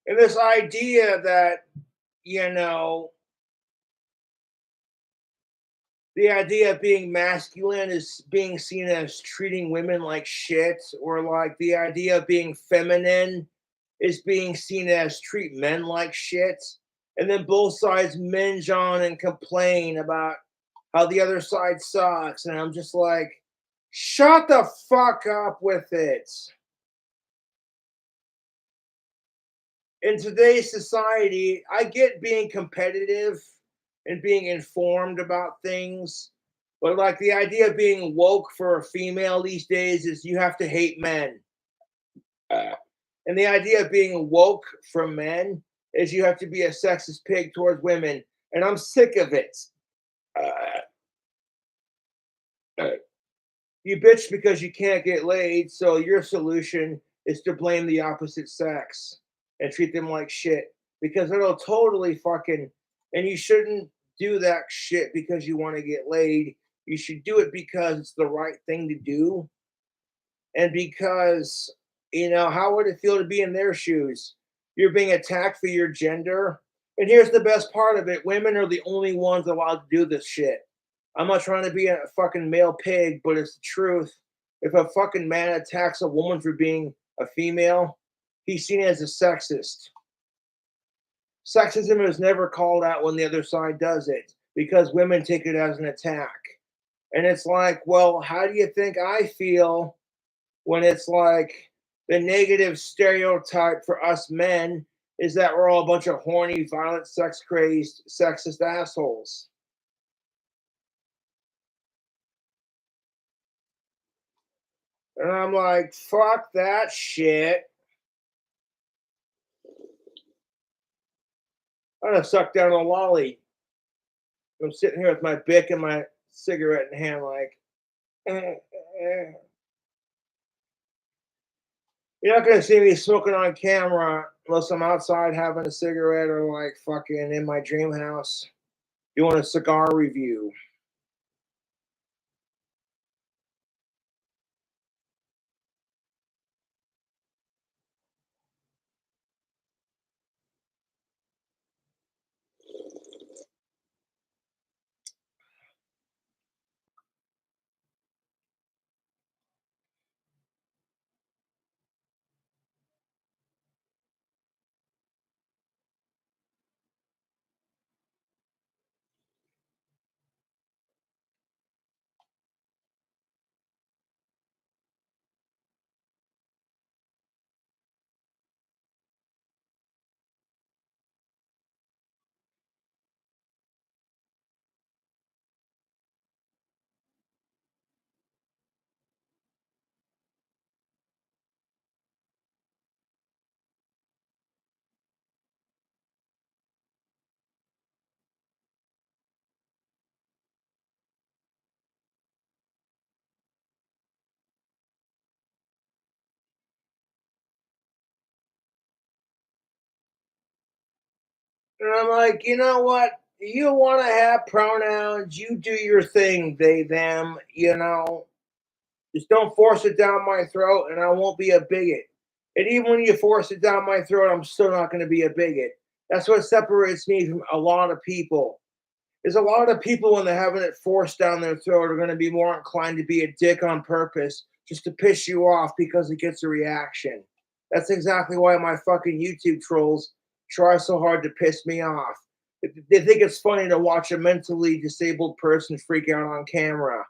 And this idea that, you know, the idea of being masculine is being seen as treating women like shit, or like the idea of being feminine is being seen as treat men like shit. And then both sides minge on and complain about how the other side sucks. And I'm just like, shut the fuck up with it. In today's society, I get being competitive and being informed about things, but like the idea of being woke for a female these days is you have to hate men. And the idea of being woke from men is you have to be a sexist pig towards women. And I'm sick of it. You bitch because you can't get laid, so your solution is to blame the opposite sex and treat them like shit because it'll totally fucking. And you shouldn't do that shit because you want to get laid. You should do it because it's the right thing to do, and because, you know, how would it feel to be in their shoes? You're being attacked for your gender, and here's the best part of it: women are the only ones allowed to do this shit. I'm not trying to be a fucking male pig, but it's the truth. If a fucking man attacks a woman for being a female, he's seen as a sexist. Sexism is never called out when the other side does it because women take it as an attack. And it's like, well, how do you think I feel when it's like the negative stereotype for us men is that we're all a bunch of horny, violent, sex crazed, sexist assholes? And I'm like, fuck that shit. I'm gonna suck down a lolly. I'm sitting here with my Bic and my cigarette in hand, like, You're not gonna see me smoking on camera unless I'm outside having a cigarette or like fucking in my dream house doing a cigar review. And I'm like, you know what? You want to have pronouns, you do your thing, they, them, you know. Just don't force it down my throat and I won't be a bigot. And even when you force it down my throat, I'm still not going to be a bigot. That's what separates me from a lot of people. Is a lot of people, when they're having it forced down their throat, are going to be more inclined to be a dick on purpose just to piss you off because it gets a reaction. That's exactly why my fucking YouTube trolls try so hard to piss me off. They think it's funny to watch a mentally disabled person freak out on camera.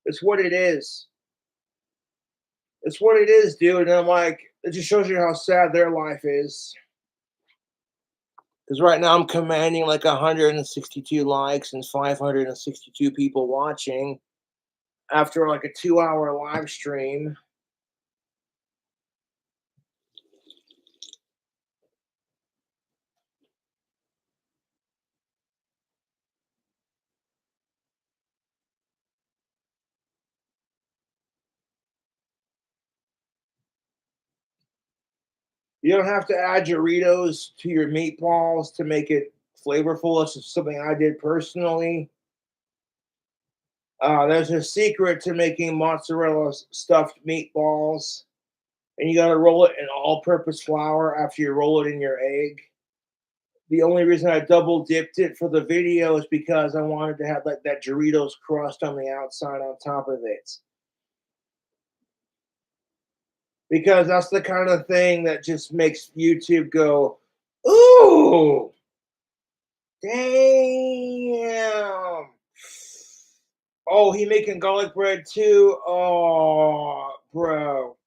It's what it is. It's what it is, dude. And I'm like, It just shows you how sad their life is. Because right now I'm commanding like 162 likes and 562 people watching after like a 2-hour live stream. You don't have to add Doritos to your meatballs to make it flavorful. This is something I did personally. There's a secret to making mozzarella stuffed meatballs, and you got to roll it in all-purpose flour after you roll it in your egg. The only reason I double dipped it for the video is because I wanted to have like that Doritos crust on the outside on top of it. Because that's the kind of thing that just makes YouTube go, ooh, damn. Oh, he making garlic bread too? Oh, bro.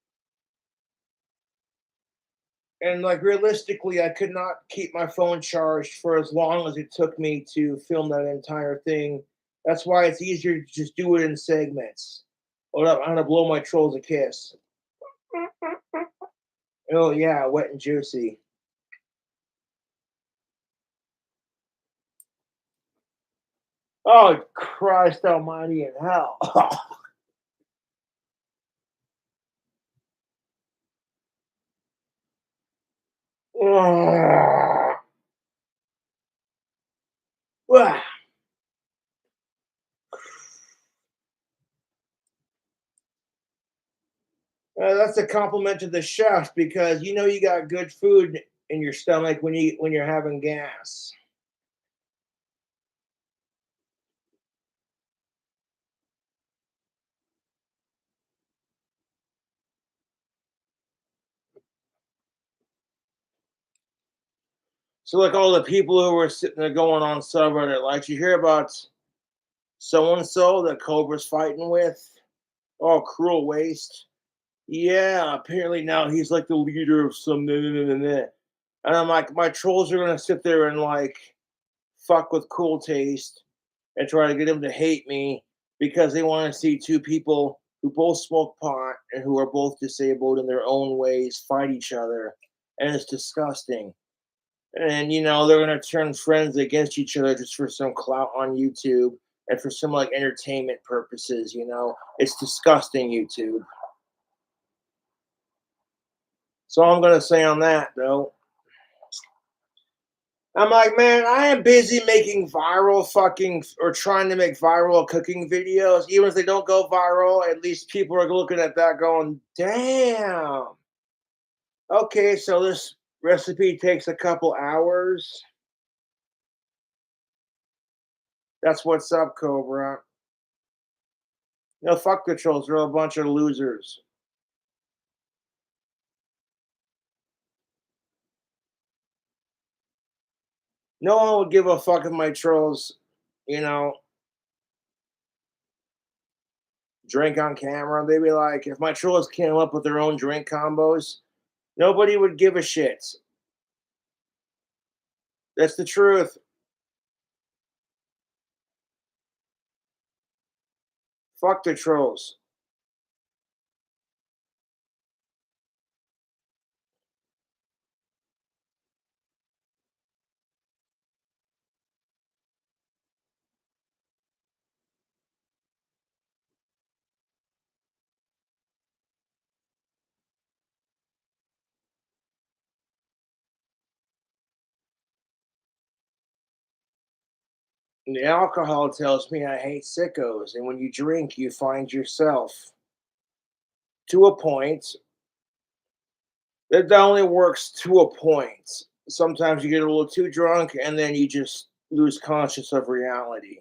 And like realistically, I could not keep my phone charged for as long as it took me to film that entire thing. That's why it's easier to just do it in segments. Hold up, I'm gonna blow my trolls a kiss. Oh yeah, wet and juicy. Oh Christ almighty in hell. Wow. That's a compliment to the chef because you know you got good food in your stomach when you're having gas. So like all the people who were sitting there going on subreddit, like you hear about so and so that Cobra's fighting with. Oh, cruel waste. Yeah, apparently now he's like the leader of some. And I'm like, my trolls are gonna sit there and like fuck with cool taste and try to get him to hate me because they want to see two people who both smoke pot and who are both disabled in their own ways fight each other. And it's disgusting. And you know, they're gonna turn friends against each other just for some clout on YouTube and for some like entertainment purposes, you know. It's disgusting, YouTube. So I'm gonna say on that though. I'm like, man, I am busy making viral fucking or trying to make viral cooking videos. Even if they don't go viral, at least people are looking at that going, damn. Okay, so this recipe takes a couple hours. That's what's up, Cobra. No, fuck the trolls. They're a bunch of losers. No one would give a fuck if my trolls, you know, drink on camera. They'd be like, if my trolls came up with their own drink combos, nobody would give a shit. That's the truth. Fuck the trolls. And the alcohol tells me I hate sickos. And when you drink, you find yourself to a point. That only works to a point. Sometimes you get a little too drunk and then you just lose conscious of reality.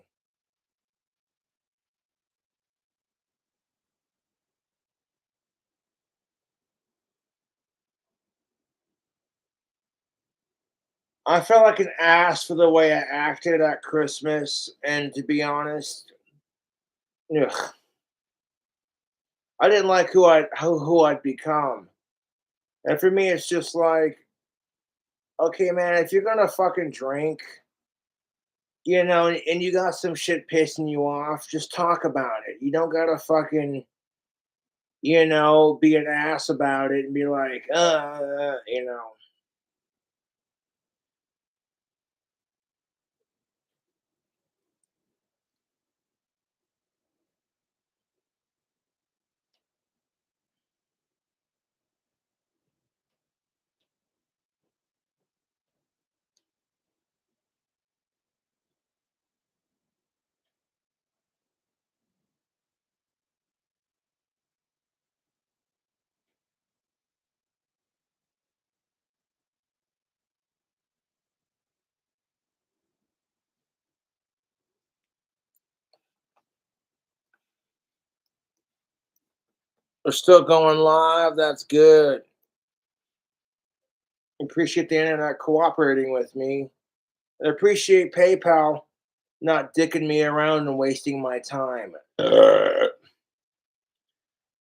I felt like an ass for the way I acted at Christmas, and to be honest, ugh, I didn't like who I'd become. And for me, it's just like, okay, man, if you're gonna fucking drink, and you got some shit pissing you off, just talk about it. You don't gotta fucking, be an ass about it and be like, we're still going live. That's good. Appreciate the internet cooperating with me. I appreciate PayPal not dicking me around and wasting my time. It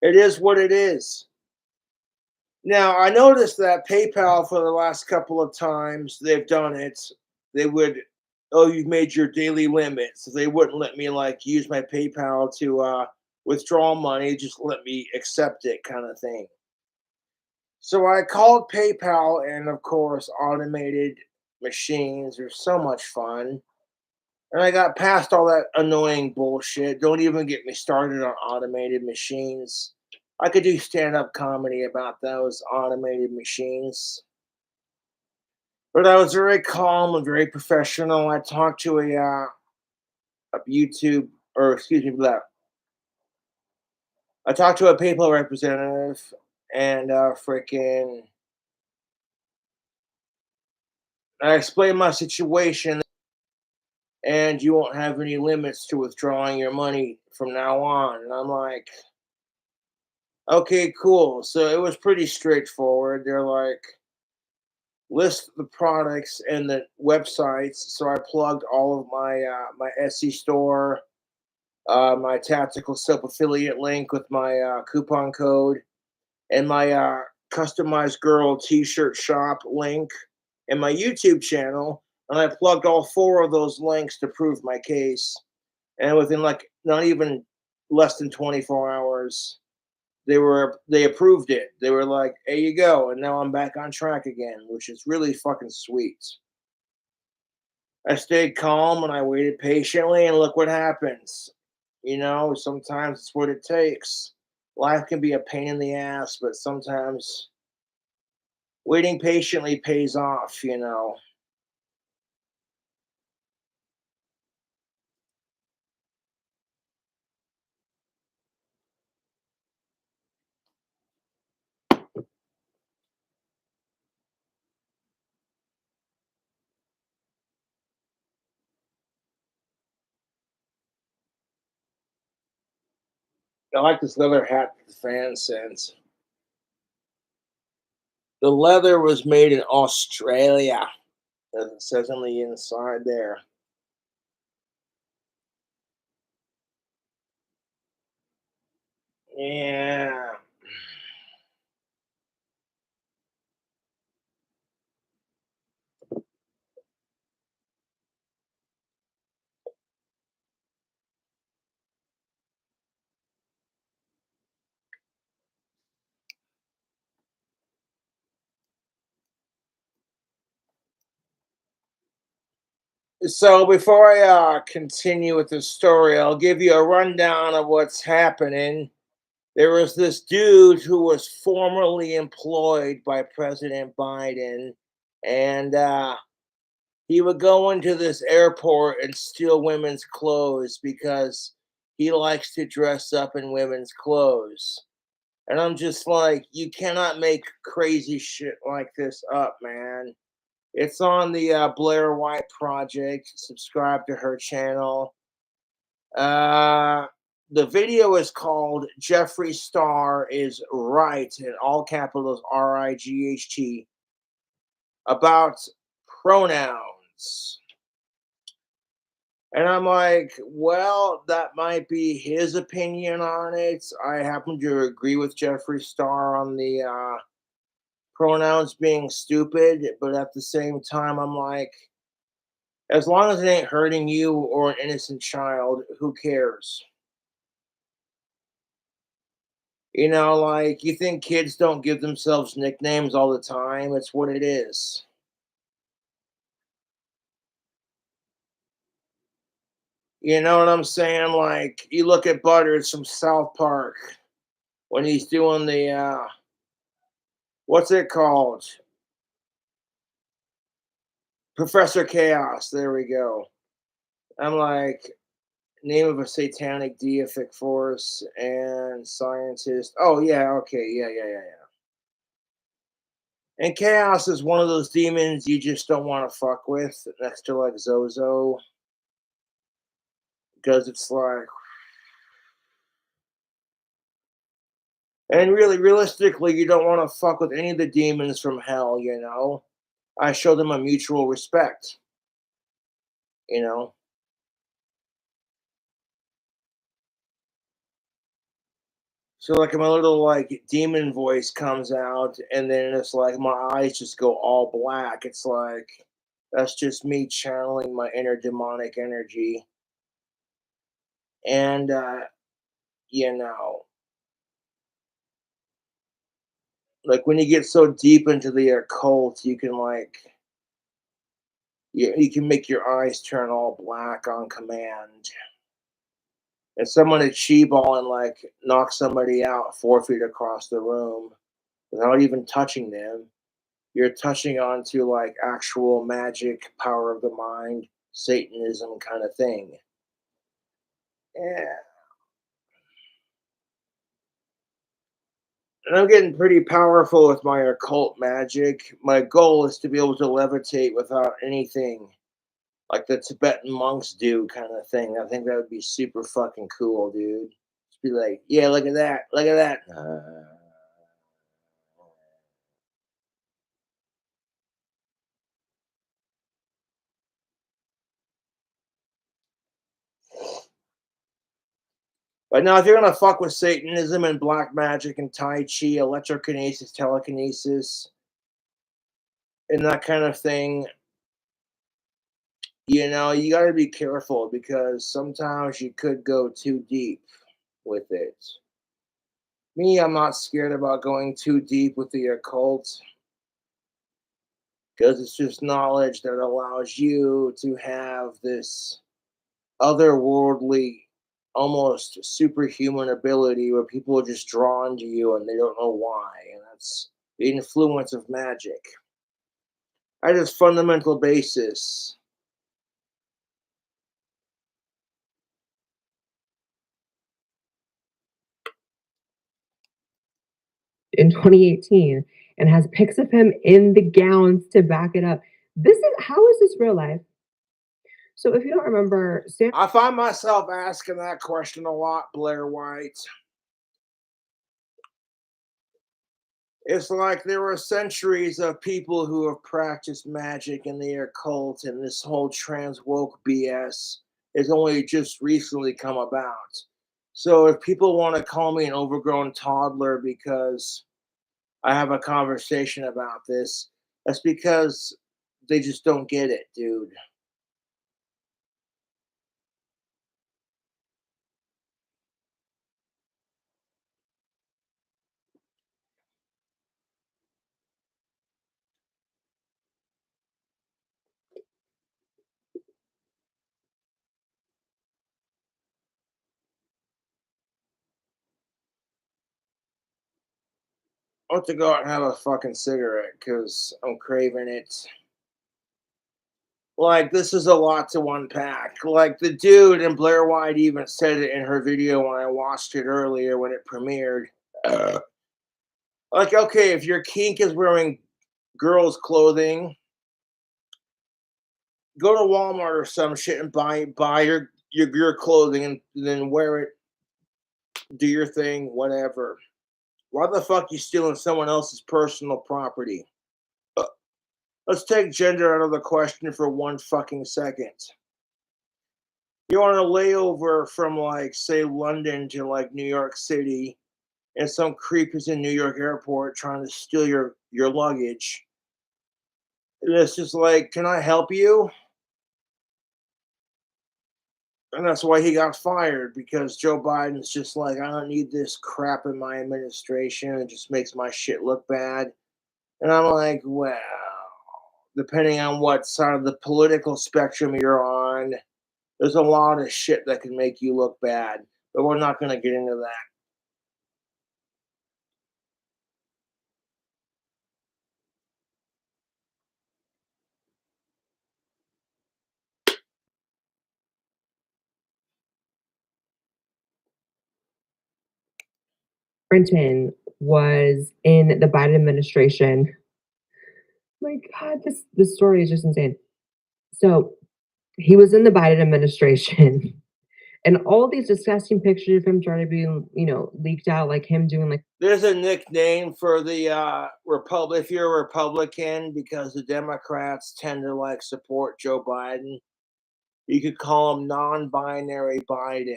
is what it is. Now, I noticed that PayPal for the last couple of times they've done it, they would, oh, you've made your daily limit. So they wouldn't let me like use my PayPal to withdraw money, just let me accept it kind of thing. So I called PayPal, and of course, automated machines are so much fun. And I got past all that annoying bullshit. Don't even get me started on automated machines. I could do stand-up comedy about those automated machines. But I was very calm and very professional. I talked to a YouTube, or excuse me, I talked to a PayPal representative, and freaking, I explained my situation, and you won't have any limits to withdrawing your money from now on. And I'm like, okay, cool. So it was pretty straightforward. They're like, list the products and the websites. So I plugged all of my Etsy store, my tactical soap affiliate link with my coupon code, and my customized girl t-shirt shop link, and my YouTube channel. And I plugged all four of those links to prove my case. And within like not even less than 24 hours, they approved it. They were like, there you go. And now I'm back on track again, which is really fucking sweet. I stayed calm and I waited patiently, and look what happens. Sometimes it's what it takes. Life can be a pain in the ass, but sometimes waiting patiently pays off. I like this leather hat that the fan sends. The leather was made in Australia, as it says on the inside there. Yeah. So before I continue with the story, I'll give you a rundown of what's happening. There was this dude who was formerly employed by President Biden, and he would go into this airport and steal women's clothes because he likes to dress up in women's clothes. And I'm just like, you cannot make crazy shit like this up, man. It's on the Blair White Project. Subscribe to her channel. The video is called Jeffree Star is Right, in all capitals, RIGHT, about pronouns. And I'm like, well, that might be his opinion on it. I happen to agree with Jeffree Star on the pronouns being stupid, but at the same time, I'm like, as long as it ain't hurting you or an innocent child, who cares? You know, like, you think kids don't give themselves nicknames all the time? It's what it is. You know what I'm saying? Like, you look at Butters from South Park when he's doing the, what's it called? Professor Chaos. There we go. I'm like, name of a satanic deific force and scientist. Oh, yeah, okay, yeah. And Chaos is one of those demons you just don't want to fuck with next to like Zozo. Because it's like, and really, realistically, you don't want to fuck with any of the demons from hell, you know? I show them a mutual respect, you know? So, like, my little, like, demon voice comes out, and then it's like my eyes just go all black. It's like, that's just me channeling my inner demonic energy. And, you know, like, when you get so deep into the occult, you can, like, you can make your eyes turn all black on command. And someone to chi ball and like knock somebody out 4 feet across the room without even touching them. You're touching onto like actual magic, power of the mind, Satanism kind of thing. Yeah. And I'm getting pretty powerful with my occult magic. My goal is to be able to levitate without anything, like the Tibetan monks do, kind of thing. I think that would be super fucking cool, dude. Just be like, yeah, look at that, look at that. But now, if you're gonna fuck with Satanism and black magic and Tai Chi, electrokinesis, telekinesis, and that kind of thing, you know, you got to be careful because sometimes you could go too deep with it. Me, I'm not scared about going too deep with the occult because it's just knowledge that allows you to have this otherworldly, almost superhuman ability where people are just drawn to you and they don't know why. And that's the influence of magic at its fundamental basis. In 2018 and has pics of him in the gowns to back it up. How is this real life? So if you don't remember, I find myself asking that question a lot, Blair White. It's like there were centuries of people who have practiced magic and the occult, and this whole trans woke BS has only just recently come about. So if people want to call me an overgrown toddler because I have a conversation about this, that's because they just don't get it, dude. I want to go out and have a fucking cigarette because I'm craving it. Like, this is a lot to unpack. Like, the dude and Blair White even said it in her video when I watched it earlier when it premiered. Like, okay, if your kink is wearing girls' clothing, go to Walmart or some shit and buy your clothing and then wear it, do your thing, whatever. Why the fuck you stealing someone else's personal property? Let's take gender out of the question for 1 fucking second. You're on a layover from like say London to like New York City, and some creep is in New York airport trying to steal your luggage. And it's just like, can I help you? And that's why he got fired, because Joe Biden's just like, I don't need this crap in my administration. It just makes my shit look bad. And I'm like, well, depending on what side of the political spectrum you're on, there's a lot of shit that can make you look bad. But we're not going to get into that. Brenton was in the Biden administration. My God, this story is just insane. So he was in the Biden administration, and all these disgusting pictures of him started being, leaked out, like him doing like. There's a nickname for the Republic. If you're a Republican, because the Democrats tend to like support Joe Biden, you could call him non-binary Biden.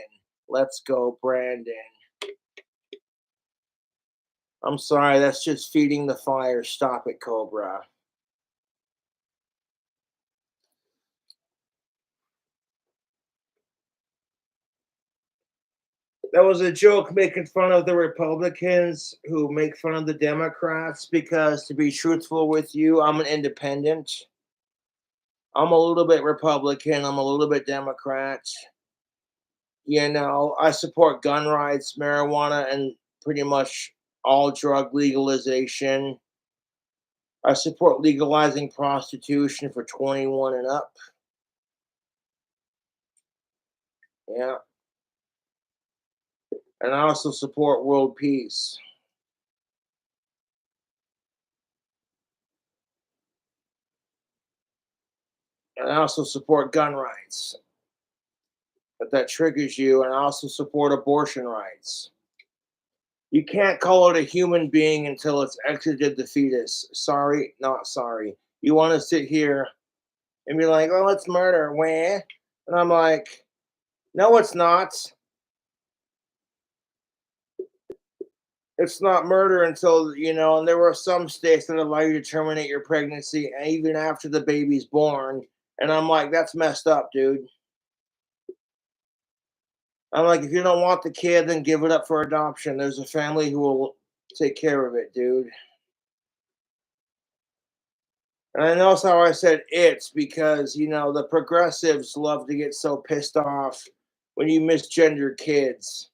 Let's go, Brandon. I'm sorry, that's just feeding the fire. Stop it, Cobra. That was a joke making fun of the Republicans who make fun of the Democrats, because, to be truthful with you, I'm an independent. I'm a little bit Republican. I'm a little bit Democrat. I support gun rights, marijuana, and pretty much all drug legalization. I support legalizing prostitution for 21 and up. Yeah. And I also support world peace. And I also support gun rights. If that triggers you, and I also support abortion rights. You can't call it a human being until it's exited the fetus. Sorry, not sorry. You want to sit here and be like, oh, it's murder. Where? And I'm like, no, it's not. It's not murder until, and there were some states that allow you to terminate your pregnancy even after the baby's born. And I'm like, that's messed up, dude. I'm like, if you don't want the kid, then give it up for adoption. There's a family who will take care of it, dude. And I know how I said it's because, the progressives love to get so pissed off when you misgender kids.